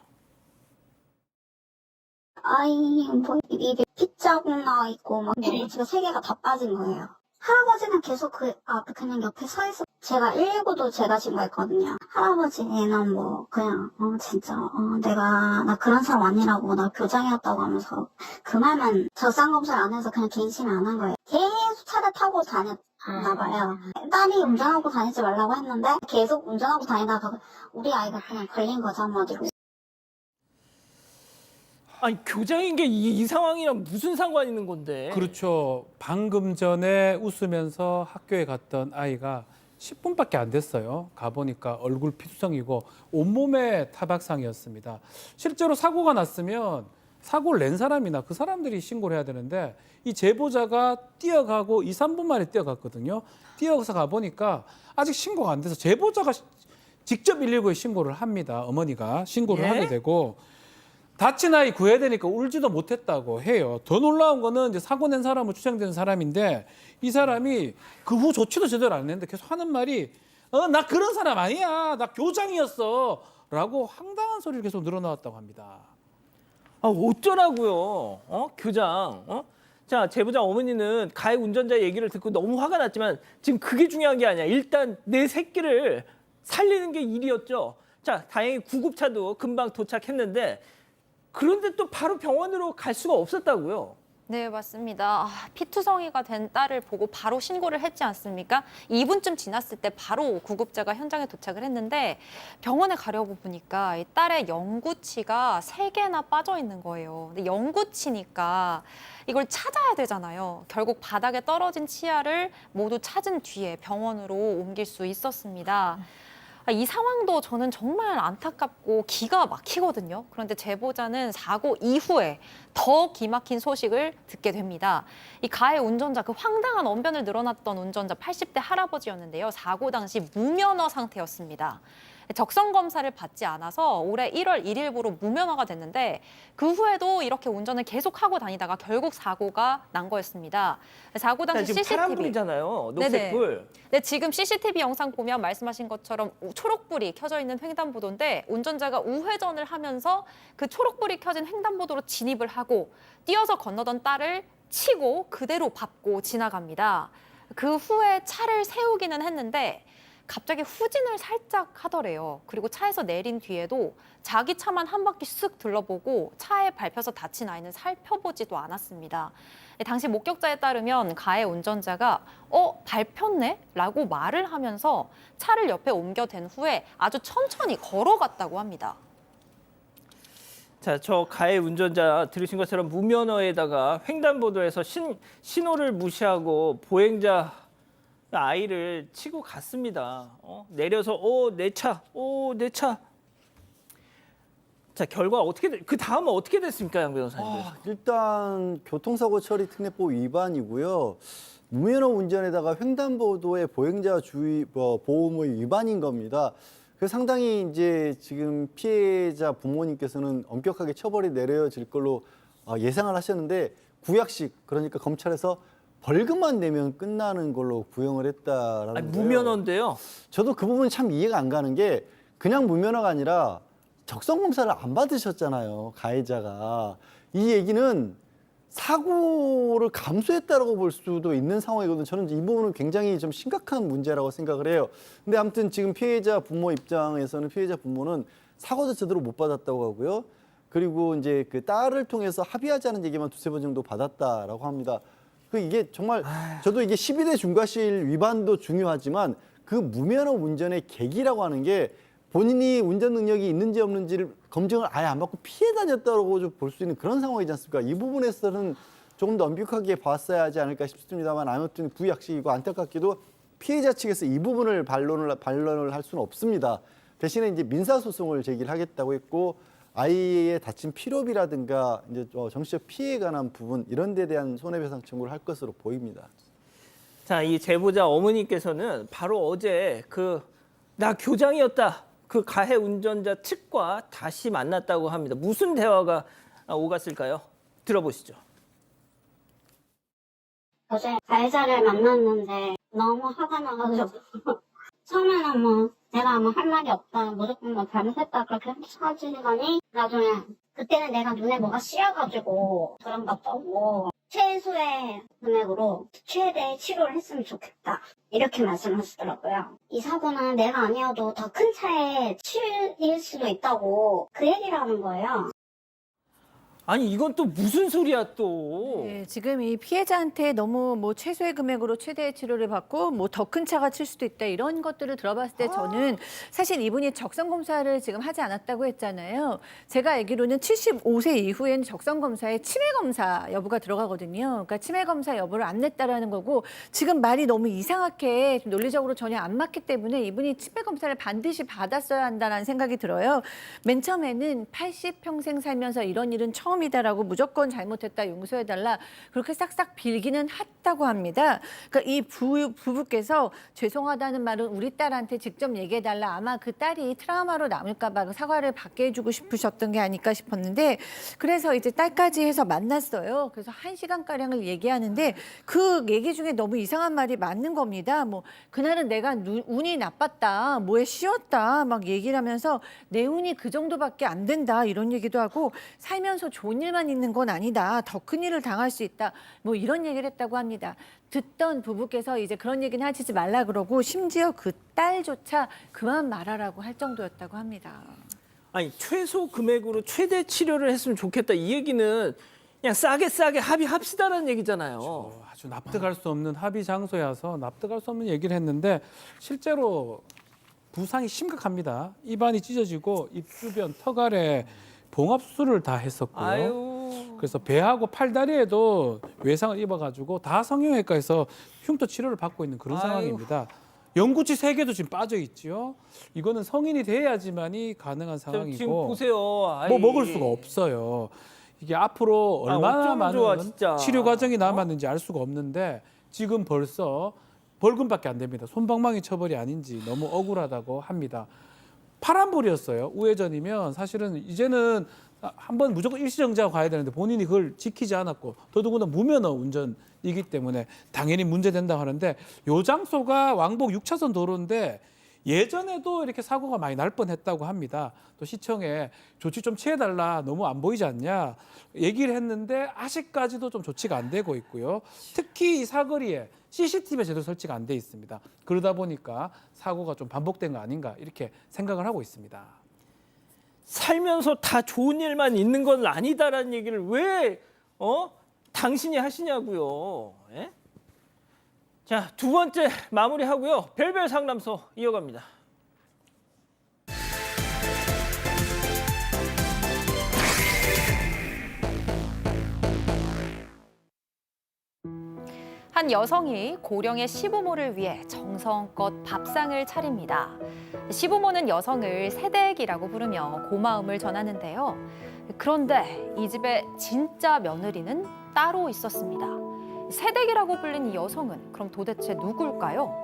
아이 뭐 입에 피자국 나 있고 막 집에 3개가 다 빠진 거예요. 할아버지는 계속 그 앞에 그냥 옆에 서 있어 제가 119도 제가 신고했거든요. 할아버지는 뭐 그냥 진짜 나 그런 사람 아니라고, 나 교장이었다고 하면서 그 말만 적상검사를 안 해서 그냥 갱신을 안 한 거예요. 계속 차를 타고 다녔나 봐요. 딸이 운전하고 다니지 말라고 했는데 계속 운전하고 다니다가 우리 아이가 그냥 걸린 거죠, 한마디로. 아니 교장인 게 이 상황이랑 무슨 상관 있는 건데? 그렇죠. 방금 전에 웃으면서 학교에 갔던 아이가 10분밖에 안 됐어요. 가보니까 얼굴 피투성이고 온몸에 타박상이었습니다. 실제로 사고가 났으면 사고를 낸 사람이나 그 사람들이 신고를 해야 되는데 이 제보자가 뛰어가고 2, 3분 만에 뛰어갔거든요. 뛰어가서 가보니까 아직 신고가 안 돼서 제보자가 직접 119에 신고를 합니다. 어머니가 신고를 하게 되고 다친 아이 구해야 되니까 울지도 못했다고 해요. 더 놀라운 거는 이제 사고 낸 사람으로 추정되는 사람인데 이 사람이 그 후 조치도 제대로 안 했는데 계속 하는 말이 나 그런 사람 아니야. 나 교장이었어. 라고 황당한 소리를 계속 늘어나왔다고 합니다. 아 어쩌라고요? 교장. 자, 제보자 어머니는 가해 운전자 얘기를 듣고 너무 화가 났지만 지금 그게 중요한 게 아니야. 일단 내 새끼를 살리는 게 일이었죠. 자, 다행히 구급차도 금방 도착했는데 그런데 또 바로 병원으로 갈 수가 없었다고요. 네, 맞습니다. 피투성이가 된 딸을 보고 바로 신고를 했지 않습니까? 2분쯤 지났을 때 바로 구급차가 현장에 도착을 했는데 병원에 가려고 보니까 이 딸의 영구치가 3개나 빠져 있는 거예요. 근데 영구치니까 이걸 찾아야 되잖아요. 결국 바닥에 떨어진 치아를 모두 찾은 뒤에 병원으로 옮길 수 있었습니다. 이 상황도 저는 정말 안타깝고 기가 막히거든요. 그런데 제보자는 사고 이후에 더 기막힌 소식을 듣게 됩니다. 이 가해 운전자, 그 황당한 언변을 늘어놨던 운전자 80대 할아버지였는데요. 사고 당시 무면허 상태였습니다. 적성 검사를 받지 않아서 올해 1월 1일부로 무면허가 됐는데 그 후에도 이렇게 운전을 계속하고 다니다가 결국 사고가 난 거였습니다. 사고 당시 지금 CCTV. 파란불이잖아요. 녹색불. 네, 지금 CCTV 영상 보면 말씀하신 것처럼 초록불이 켜져 있는 횡단보도인데 운전자가 우회전을 하면서 그 초록불이 켜진 횡단보도로 진입을 하고 뛰어서 건너던 딸을 치고 그대로 밟고 지나갑니다. 그 후에 차를 세우기는 했는데 갑자기 후진을 살짝 하더래요. 그리고 차에서 내린 뒤에도 자기 차만 한 바퀴 쓱 둘러보고 차에 밟혀서 다친 아이는 살펴보지도 않았습니다. 당시 목격자에 따르면 가해 운전자가 밟혔네? 라고 말을 하면서 차를 옆에 옮겨댄 후에 아주 천천히 걸어갔다고 합니다. 자, 저 가해 운전자 들으신 것처럼 무면허에다가 횡단보도에서 신호를 무시하고 보행자 아이를 치고 갔습니다. 내려서 내 차. 자, 결과 그 다음은 어떻게 됐습니까, 양 변호사님? 일단 교통사고 처리 특례법 위반이고요. 무면허 운전에다가 횡단보도의 보행자 주의 보호의 위반인 겁니다. 그 상당히 이제 지금 피해자 부모님께서는 엄격하게 처벌이 내려질 걸로 예상을 하셨는데 구약식, 그러니까 검찰에서 벌금만 내면 끝나는 걸로 구형을 했다라는 거예요. 무면허인데요. 저도 그 부분이 참 이해가 안 가는 게 그냥 무면허가 아니라 적성 검사를 안 받으셨잖아요, 가해자가. 이 얘기는 사고를 감수했다라고 볼 수도 있는 상황이거든요. 저는 이 부분은 굉장히 좀 심각한 문제라고 생각을 해요. 근데 아무튼 지금 피해자 부모 입장에서는 피해자 부모는 사고도 제대로 못 받았다고 하고요. 그리고 이제 그 딸을 통해서 합의하자는 얘기만 2-3번 정도 받았다라고 합니다. 이게 정말 저도 이게 12대 중과실 위반도 중요하지만 그 무면허 운전의 계기라고 하는 게 본인이 운전 능력이 있는지 없는지를 검증을 아예 안 받고 피해 다녔다고 볼 수 있는 그런 상황이지 않습니까? 이 부분에서는 조금 더 엄격하게 봤어야 하지 않을까 싶습니다만 아무튼 구약식이고 안타깝게도 피해자 측에서 이 부분을 반론을 할 수는 없습니다. 대신에 이제 민사소송을 제기를 하겠다고 했고 아이의 다친 피로비라든가 이제 정신적 피해에 관한 부분 이런 데 대한 손해배상 청구를 할 것으로 보입니다. 자, 이 제보자 어머니께서는 바로 어제 나 교장이었다. 그 가해 운전자 측과 다시 만났다고 합니다. 무슨 대화가 오갔을까요? 들어보시죠. 어제 가해자를 만났는데 너무 화가 나가지고 처음에는 내가 할 말이 없다, 무조건 잘못했다 그렇게 하시더니 나중에 그때는 내가 눈에 뭐가 씌어가지고 그런가 보고 최소의 금액으로 최대 치료를 했으면 좋겠다. 이렇게 말씀하시더라고요. 이 사고는 내가 아니어도 더 큰 차에 치일 수도 있다고 그 얘기를 하는 거예요. 아니 이건 또 무슨 소리야 또. 네, 지금 이 피해자한테 너무 뭐 최소의 금액으로 최대의 치료를 받고 뭐 더 큰 차가 칠 수도 있다 이런 것들을 들어봤을 때 저는 사실 이분이 적성 검사를 지금 하지 않았다고 했잖아요. 제가 알기로는 75세 이후에는 적성 검사에 치매 검사 여부가 들어가거든요. 그러니까 치매 검사 여부를 안 냈다라는 거고 지금 말이 너무 이상하게 논리적으로 전혀 안 맞기 때문에 이분이 치매 검사를 반드시 받았어야 한다는 생각이 들어요. 맨 처음에는 80평생 살면서 이런 일은 처음이다라고 무조건 잘못했다 용서해달라 그렇게 싹싹 빌기는 했다고 합니다. 그러니까 이 부부께서 죄송하다는 말은 우리 딸한테 직접 얘기해달라. 아마 그 딸이 트라우마로 남을까 봐 사과를 받게 해주고 싶으셨던 게 아닐까 싶었는데 그래서 이제 딸까지 해서 만났어요. 그래서 1시간가량을 얘기하는데 그 얘기 중에 너무 이상한 말이 맞는 겁니다. 뭐 그날은 내가 운이 나빴다. 뭐에 쉬었다. 막 얘기를 하면서 내 운이 그 정도밖에 안 된다. 이런 얘기도 하고 살면서 좋은 일만 있는 건 아니다. 더 큰 일을 당할 수 있다. 뭐 이런 얘기를 했다고 합니다. 듣던 부부께서 이제 그런 얘기는 하시지 말라 그러고 심지어 그 딸조차 그만 말하라고 할 정도였다고 합니다. 아니 최소 금액으로 최대 치료를 했으면 좋겠다 이 얘기는 그냥 싸게 합의합시다라는 얘기잖아요. 아주 납득할 수 없는 합의 장소여서 납득할 수 없는 얘기를 했는데 실제로 부상이 심각합니다. 입안이 찢어지고 입 주변 턱 아래 봉합 수술을 다 했었고요. 아유. 그래서 배하고 팔다리에도 외상을 입어가지고 다 성형외과에서 흉터 치료를 받고 있는 그런 아유. 상황입니다. 연구치 3개도 지금 빠져 있죠. 이거는 성인이 돼야지만이 가능한 상황이고 지금 보세요. 아이. 뭐 먹을 수가 없어요. 이게 앞으로 얼마나 어쩌면 많은 좋아, 진짜. 치료 과정이 남았는지 알 수가 없는데 지금 벌써 벌금밖에 안 됩니다. 솜방망이 처벌이 아닌지 너무 억울하다고 합니다. 파란불이었어요. 우회전이면 사실은 이제는 한번 무조건 일시정지하고 가야 되는데 본인이 그걸 지키지 않았고 더더군다나 무면허 운전이기 때문에 당연히 문제된다고 하는데 요 장소가 왕복 6차선 도로인데 예전에도 이렇게 사고가 많이 날 뻔했다고 합니다. 또 시청에 조치 좀 취해달라 너무 안 보이지 않냐 얘기를 했는데 아직까지도 좀 조치가 안 되고 있고요. 특히 이 사거리에 CCTV가 제대로 설치가 안 돼 있습니다. 그러다 보니까 사고가 좀 반복된 거 아닌가 이렇게 생각을 하고 있습니다. 살면서 다 좋은 일만 있는 건 아니다라는 얘기를 왜 당신이 하시냐고요. 예? 자, 두 번째 마무리하고요. 별별 상담소 이어갑니다. 한 여성이 고령의 시부모를 위해 정성껏 밥상을 차립니다. 시부모는 여성을 새댁이라고 부르며 고마움을 전하는데요. 그런데 이 집에 진짜 며느리는 따로 있었습니다. 새댁이라고 불린 이 여성은 그럼 도대체 누굴까요?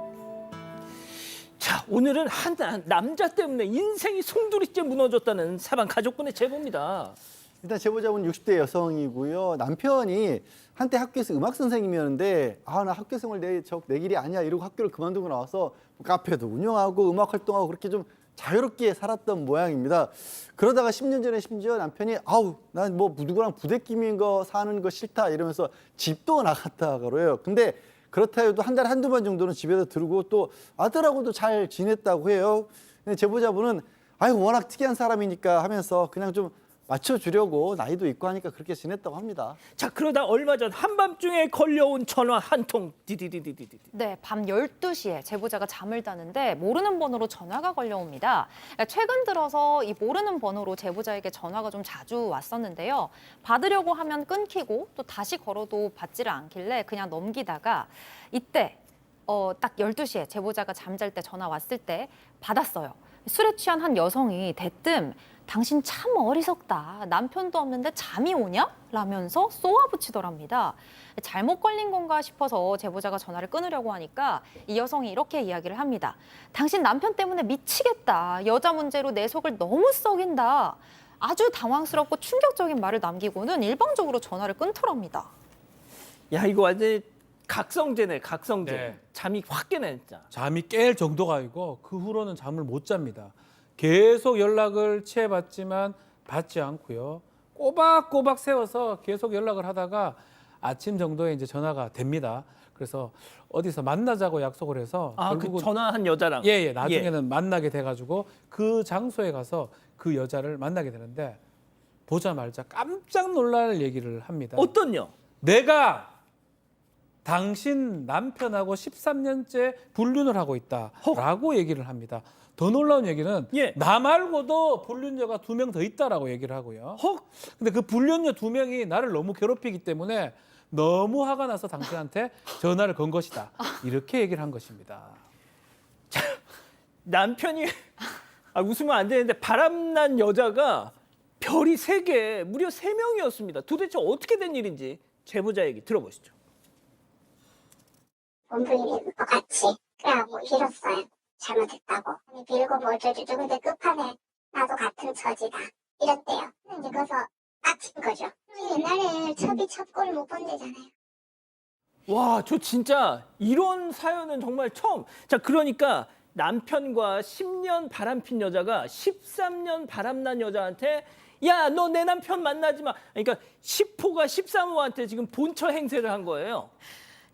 자, 오늘은 한 남자 때문에 인생이 송두리째 무너졌다는 사방 가족분의 제보입니다. 일단 제보자분 60대 여성이고요. 남편이 한때 학교에서 음악 선생님이었는데 나 학교 생활 내 길이 아니야 이러고 학교를 그만두고 나와서 카페도 운영하고 음악 활동하고 그렇게 좀 자유롭게 살았던 모양입니다. 그러다가 10년 전에 심지어 남편이 난 뭐 누구랑 부대끼는 거 사는 거 싫다 이러면서 집도 나갔다 그래요. 근데 그렇다 해도 한 달에 한두 번 정도는 집에서 들고 또 아들하고도 잘 지냈다고 해요. 근데 제보자분은 워낙 특이한 사람이니까 하면서 그냥 좀 맞춰주려고 나이도 있고 하니까 그렇게 지냈다고 합니다. 자, 그러다 얼마 전 한밤중에 걸려온 전화 한 통. 디디디디디디. 네, 밤 12시에 제보자가 잠을 자는데 모르는 번호로 전화가 걸려옵니다. 최근 들어서 이 모르는 번호로 제보자에게 전화가 좀 자주 왔었는데요. 받으려고 하면 끊기고 또 다시 걸어도 받지를 않길래 그냥 넘기다가 이때 딱 12시에 제보자가 잠잘 때 전화 왔을 때 받았어요. 술에 취한 한 여성이 대뜸 당신 참 어리석다. 남편도 없는데 잠이 오냐? 라면서 쏘아붙이더랍니다. 잘못 걸린 건가 싶어서 제보자가 전화를 끊으려고 하니까 이 여성이 이렇게 이야기를 합니다. 당신 남편 때문에 미치겠다. 여자 문제로 내 속을 너무 썩인다. 아주 당황스럽고 충격적인 말을 남기고는 일방적으로 전화를 끊더랍니다. 야, 이거 완전히 각성제네, 각성제. 네. 잠이 확 깨네, 진짜. 잠이 깰 정도가 아니고 그 후로는 잠을 못 잡니다. 계속 연락을 취해봤지만 받지 않고요. 꼬박꼬박 세워서 계속 연락을 하다가 아침 정도에 이제 전화가 됩니다. 그래서 어디서 만나자고 약속을 해서 그 결국은 전화한 여자랑. 예, 나중에는 만나게 돼가지고 그 장소에 가서 그 여자를 만나게 되는데 보자마자 깜짝 놀랄 얘기를 합니다. 어떤요? 내가 당신 남편하고 13년째 불륜을 하고 있다라고 얘기를 합니다. 더 놀라운 얘기는 나 말고도 불륜녀가 2명 더 있다라고 얘기를 하고요. 근데 그 불륜녀 2명이 나를 너무 괴롭히기 때문에 너무 화가 나서 당신한테 전화를 건 것이다. 이렇게 얘기를 한 것입니다. 남편이 웃으면 안 되는데 바람난 여자가 별이 3개, 무려 3명이었습니다. 도대체 어떻게 된 일인지 제보자 얘기 들어보시죠. 본부인인 것 같이 그래갖고 빌었어요. 잘못했다고. 빌고 뭐 어쩌고저쩌고 근데 끝판에 나도 같은 처지다. 이랬대요. 이제 거기서 빡친 거죠. 옛날에 첩이 첩골 못 본대잖아요. 와, 저 진짜 이런 사연은 정말 처음. 자, 그러니까 남편과 10년 바람핀 여자가 13년 바람난 여자한테 야, 너 내 남편 만나지 마. 그러니까 10호가 13호한테 지금 본처 행세를 한 거예요.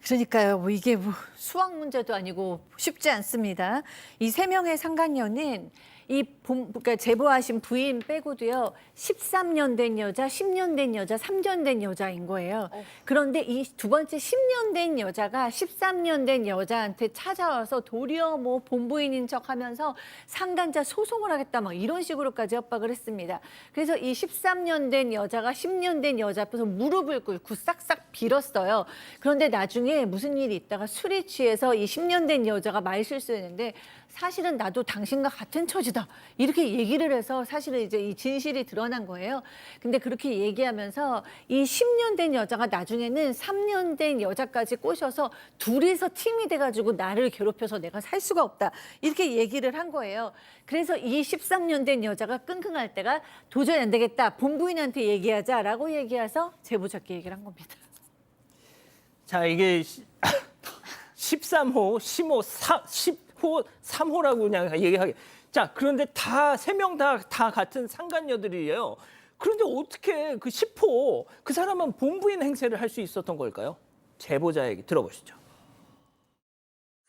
그러니까요. 뭐 이게 뭐 수학 문제도 아니고 쉽지 않습니다. 이 3명의 상간녀는 그러니까 제보하신 부인 빼고도요. 13년 된 여자, 10년 된 여자, 3년 된 여자인 거예요. 그런데 이 두 번째 10년 된 여자가 13년 된 여자한테 찾아와서 도리어 뭐 본부인인 척하면서 상간자 소송을 하겠다 막 이런 식으로까지 협박을 했습니다. 그래서 이 13년 된 여자가 10년 된 여자 앞에서 무릎을 꿇고 싹싹 빌었어요. 그런데 나중에 무슨 일이 있다가 술이 취해서 이 10년 된 여자가 말 실수했는데 사실은 나도 당신과 같은 처지다. 이렇게 얘기를 해서 사실은 이제 이 진실이 드러난 거예요. 근데 그렇게 얘기하면서 이 10년 된 여자가 나중에는 3년 된 여자까지 꼬셔서 둘이서 팀이 돼가지고 나를 괴롭혀서 내가 살 수가 없다. 이렇게 얘기를 한 거예요. 그래서 이 13년 된 여자가 끙끙할 때가 도저히 안 되겠다. 본부인한테 얘기하자라고 얘기해서 제보자께 얘기를 한 겁니다. 자, 이게 13호, 10호, 10호, 3호라고 그냥 얘기하게. 자, 그런데 다 3명 다 같은 상간녀들이에요. 그런데 어떻게 그 10호 그 사람은 본부인 행세를 할 수 있었던 걸까요? 제보자 얘기 들어보시죠.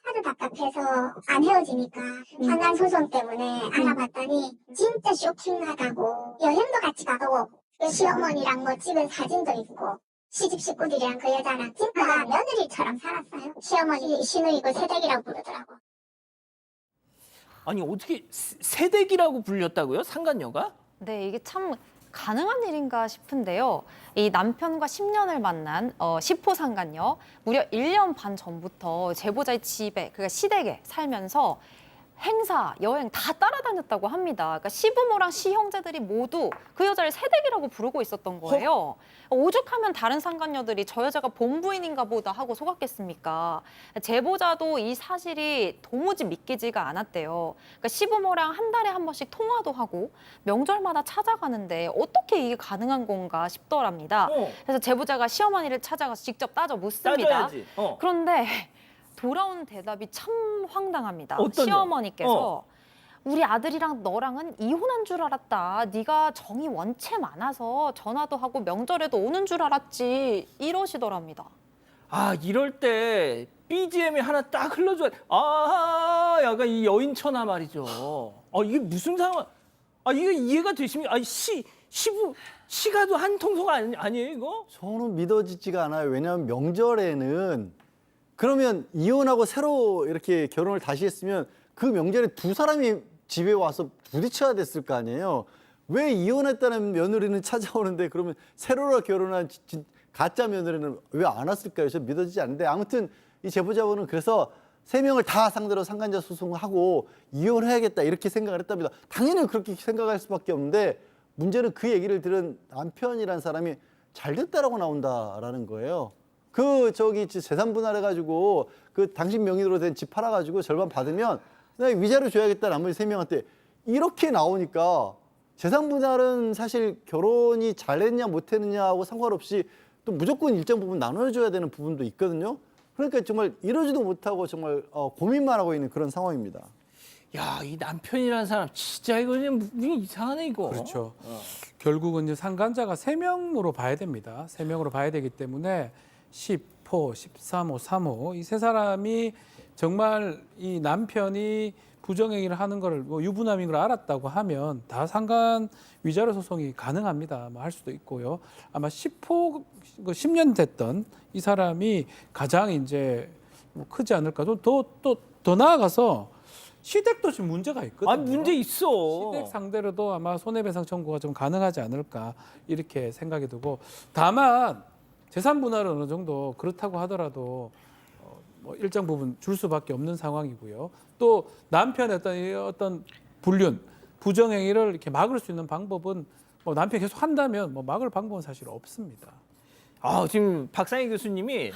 하도 답답해서 안 헤어지니까 상간 소송 때문에 알아봤더니 진짜 쇼킹하다고 여행도 같이 가고 시어머니랑 뭐 찍은 사진도 있고 시집 식구들이랑 그 여자랑 진짜 며느리처럼 살았어요. 시어머니 시누이고 새댁이라고 부르더라고. 아니 어떻게 새댁이라고 불렸다고요? 상간녀가? 네, 이게 참 가능한 일인가 싶은데요. 이 남편과 10년을 만난 10호 상간녀 무려 1년 반 전부터 제보자의 집에, 그러니까 시댁에 살면서 행사, 여행 다 따라다녔다고 합니다. 그러니까 시부모랑 시형제들이 모두 그 여자를 새댁이라고 부르고 있었던 거예요. 오죽하면 다른 상간녀들이 저 여자가 본부인인가 보다 하고 속았겠습니까? 제보자도 이 사실이 도무지 믿기지가 않았대요. 그러니까 시부모랑 한 달에 한 번씩 통화도 하고 명절마다 찾아가는데 어떻게 이게 가능한 건가 싶더랍니다. 그래서 제보자가 시어머니를 찾아가서 직접 따져 묻습니다. 따져야지. 그런데 돌아온 대답이 참 황당합니다. 어떤요? 시어머니께서 우리 아들이랑 너랑은 이혼한 줄 알았다. 네가 정이 원체 많아서 전화도 하고 명절에도 오는 줄 알았지. 이러시더랍니다. 아, 이럴 때 BGM이 하나 딱 흘러줘야 약간 이 여인천하 말이죠. 이게 무슨 상황? 이게 이해가 되십니까? 시가도 한 통소가 아니에요, 이거? 저는 믿어지지가 않아요. 왜냐하면 명절에는 그러면 이혼하고 새로 이렇게 결혼을 다시 했으면 그 명절에 두 사람이 집에 와서 부딪혀야 됐을 거 아니에요. 왜 이혼했다는 며느리는 찾아오는데 그러면 새로 결혼한 가짜 며느리는 왜 안 왔을까요? 저 믿어지지 않는데 아무튼 이 제보자분은 그래서 3명을 다 상대로 상간자 소송하고 이혼해야겠다 이렇게 생각을 했답니다. 당연히 그렇게 생각할 수밖에 없는데 문제는 그 얘기를 들은 남편이라는 사람이 잘 됐다라고 나온다라는 거예요. 재산 분할해가지고 그 당신 명의로 된 집 팔아가지고 절반 받으면 위자료 줘야겠다 나머지 3명한테 이렇게 나오니까 재산 분할은 사실 결혼이 잘했냐 못했느냐하고 상관없이 또 무조건 일정 부분 나눠줘야 되는 부분도 있거든요. 그러니까 정말 이러지도 못하고 정말 고민만 하고 있는 그런 상황입니다. 야, 이 남편이라는 사람 진짜 이거 그냥 이상하네 이거. 그렇죠. 결국은 이제 상간자가 3명으로 봐야 됩니다. 3명으로 봐야 되기 때문에 10호, 13호, 3호 이 세 사람이 정말 이 남편이 부정행위를 하는 걸 뭐 유부남인 걸 알았다고 하면 다 상간 위자료 소송이 가능합니다. 뭐 할 수도 있고요. 아마 10호 10년 됐던 이 사람이 가장 이제 뭐 크지 않을까. 더 나아가서 시댁도 지금 문제가 있거든요. 아, 문제 있어. 시댁 상대로도 아마 손해배상 청구가 좀 가능하지 않을까 이렇게 생각이 들고, 다만 재산 분할은 어느 정도 그렇다고 하더라도 뭐 일정 부분 줄 수밖에 없는 상황이고요. 또 남편의 어떤 불륜, 부정행위를 이렇게 막을 수 있는 방법은 뭐 남편이 계속 한다면 뭐 막을 방법은 사실 없습니다. 아, 지금 박상희 교수님이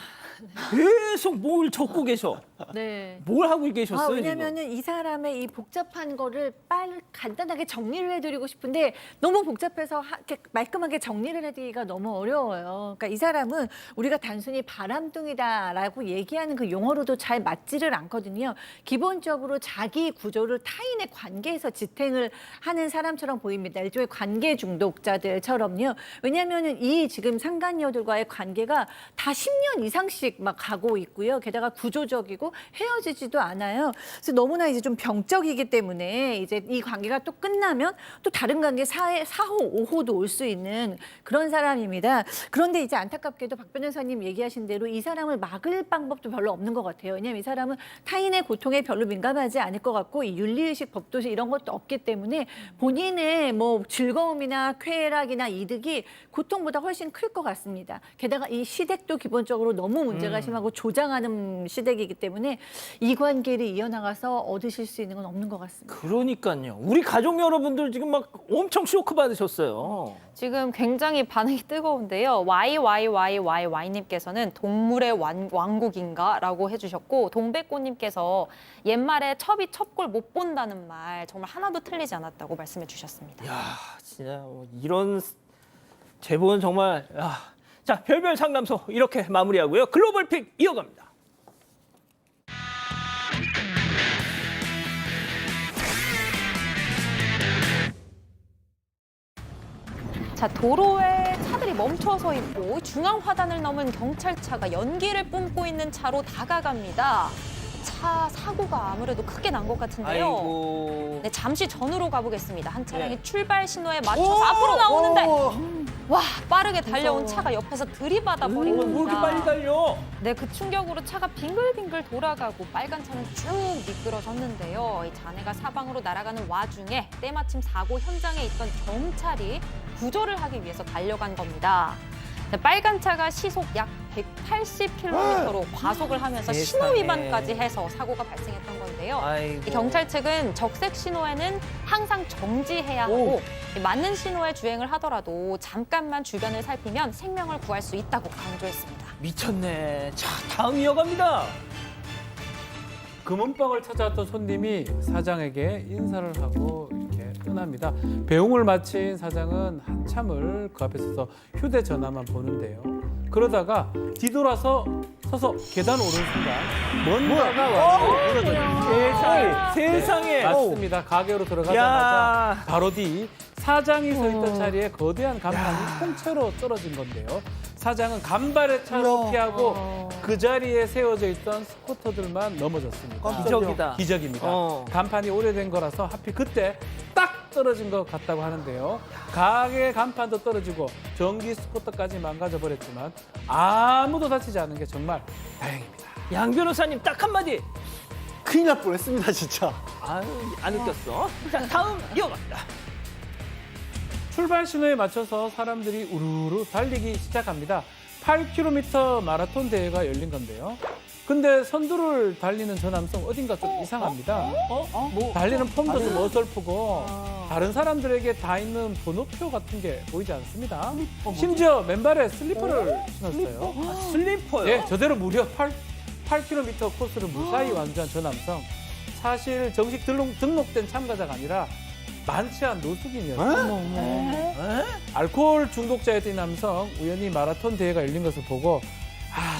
계속 뭘 적고 계셔. 네. 뭘 하고 계셨어요? 왜냐면은 이 사람의 이 복잡한 거를 빨리 간단하게 정리를 해드리고 싶은데 너무 복잡해서 이렇게 말끔하게 정리를 해드리기가 너무 어려워요. 그러니까 이 사람은 우리가 단순히 바람둥이다라고 얘기하는 그 용어로도 잘 맞지를 않거든요. 기본적으로 자기 구조를 타인의 관계에서 지탱을 하는 사람처럼 보입니다. 일종의 관계 중독자들처럼요. 왜냐면은 이 지금 상간녀들과의 관계가 다 10년 이상씩 막 가고 있고요. 게다가 구조적이고 헤어지지도 않아요. 그래서 너무나 이제 좀 병적이기 때문에 이제 이 관계가 또 끝나면 또 다른 관계 4호, 5호도 올 수 있는 그런 사람입니다. 그런데 이제 안타깝게도 박 변호사님 얘기하신 대로 이 사람을 막을 방법도 별로 없는 것 같아요. 왜냐하면 이 사람은 타인의 고통에 별로 민감하지 않을 것 같고 이 윤리의식 법도시 이런 것도 없기 때문에 본인의 뭐 즐거움이나 쾌락이나 이득이 고통보다 훨씬 클 것 같습니다. 게다가 이 시댁도 기본적으로 너무 문제가 심하고 조장하는 시댁이기 때문에 이 관계를 이어나가서 얻으실 수 있는 건 없는 것 같습니다. 그러니까요. 우리 가족 여러분들 지금 막 엄청 쇼크 받으셨어요. 지금 굉장히 반응이 뜨거운데요. YYYYY님께서는 동물의 왕국인가라고 해주셨고, 동백꽃님께서 옛말에 첩이 첩골 못 본다는 말 정말 하나도 틀리지 않았다고 말씀해 주셨습니다. 야, 진짜 뭐 이런 제보는 정말. 자, 별별 상담소 이렇게 마무리하고요. 글로벌 픽 이어갑니다. 자, 도로에 차들이 멈춰서 있고 중앙 화단을 넘은 경찰차가 연기를 뿜고 있는 차로 다가갑니다. 차 사고가 아무래도 크게 난 것 같은데요. 아이고. 네, 잠시 전으로 가보겠습니다. 한 차량이 출발 신호에 맞춰서 앞으로 나오는데 와, 빠르게 달려온 차가 옆에서 들이받아 버린 겁니다. 왜 이렇게 빨리 달려? 네, 그 충격으로 차가 빙글빙글 돌아가고 빨간 차는 쭉 미끄러졌는데요. 이 잔해가 사방으로 날아가는 와중에 때마침 사고 현장에 있던 경찰이 구조를 하기 위해서 달려간 겁니다. 네, 빨간 차가 시속 약 180km로 과속을 하면서 신호 위반까지 해서 사고가 발생했던 건데요. 아이고. 이 경찰 측은 적색 신호에는 항상 정지해야 하고 맞는 신호에 주행을 하더라도 잠깐만 주변을 살피면 생명을 구할 수 있다고 강조했습니다. 미쳤네. 자, 다음 이어갑니다. 금은방을 찾아왔던 손님이 사장에게 인사를 하고 이렇게 떠납니다. 배웅을 마친 사장은 한참을 그 앞에 서서 휴대전화만 보는데요. 그러다가 뒤돌아서 서서 계단 오른 순간 뭔가가 와서 무너졌습니다. 세상에. 맞습니다. 가게로 들어가자마자 바로 뒤 사장이 서 있던 자리에 거대한 간판이 통째로 떨어진 건데요. 사장은 간발의 차로 피하고 그 자리에 세워져 있던 스쿠터들만 넘어졌습니다. 기적이다. 기적입니다. 간판이 오래된 거라서 하필 그때 딱 떨어진 것 같다고 하는데요. 가게 간판도 떨어지고 전기 스쿠터까지 망가져 버렸지만 아무도 다치지 않은 게 정말 다행입니다. 양 변호사님 딱 한마디. 큰일 날 뻔했습니다, 진짜. 아유, 안 웃겼어. 자, 다음 이어갑니다. 출발 신호에 맞춰서 사람들이 우르르 달리기 시작합니다. 8km 마라톤 대회가 열린 건데요. 근데 선두를 달리는 저 남성 어딘가 좀 이상합니다. 뭐? 달리는 폼도 좀 어설프고 다른 사람들에게 다 있는 번호표 같은 게 보이지 않습니다. 심지어 맨발에 슬리퍼를 신었어요. 슬리퍼요? 네, 저대로 무려 8km 코스를 무사히 완주한 저 남성. 사실 정식 등록된 참가자가 아니라 만취한 노숙인이었어요. 알코올 중독자였던 이 남성 우연히 마라톤 대회가 열린 것을 보고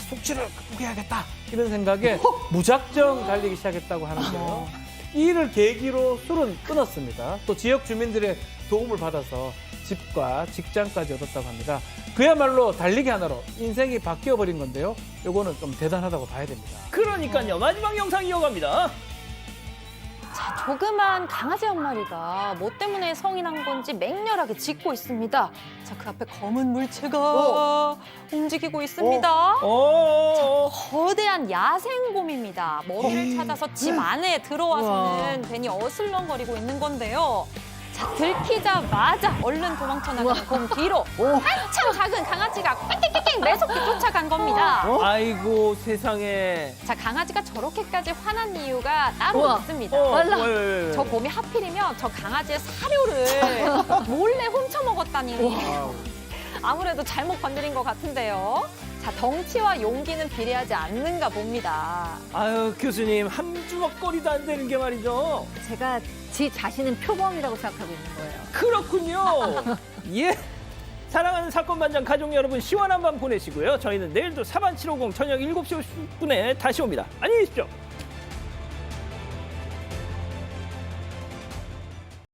숙취를 극복해야겠다 이런 생각에 무작정 달리기 시작했다고 하는데요. 이 일을 계기로 술은 끊었습니다. 또 지역 주민들의 도움을 받아서 집과 직장까지 얻었다고 합니다. 그야말로 달리기 하나로 인생이 바뀌어버린 건데요. 요거는 좀 대단하다고 봐야 됩니다. 그러니까요. 마지막 영상 이어갑니다. 자, 조그만 강아지 한 마리가 뭐 때문에 성이 난 건지 맹렬하게 짖고 있습니다. 자, 그 앞에 검은 물체가 움직이고 있습니다. 자, 거대한 야생곰입니다. 먹이를 찾아서 집 안에 들어와서는 괜히 어슬렁거리고 있는 건데요. 자, 들키자마자 얼른 도망쳐 나가는 곰 뒤로 한참 작은 강아지가 땡땡땡땡 매섭게 쫓아간 겁니다. 아이고 세상에. 자, 강아지가 저렇게까지 화난 이유가 따로 우와. 있습니다. 왜? 저 곰이 하필이면 저 강아지의 사료를 몰래 훔쳐 먹었다니. 아무래도 잘못 건드린 것 같은데요. 자, 덩치와 용기는 비례하지 않는가 봅니다. 아유 교수님 한 주먹거리도 안 되는 게 말이죠. 제가 지 자신은 표범이라고 생각하고 있는 거예요. 그렇군요. 예. 사랑하는 사건 반장 가족 여러분 시원한 밤 보내시고요. 저희는 내일도 사반 750 저녁 7시 50분에 다시 옵니다. 안녕히 계십시오.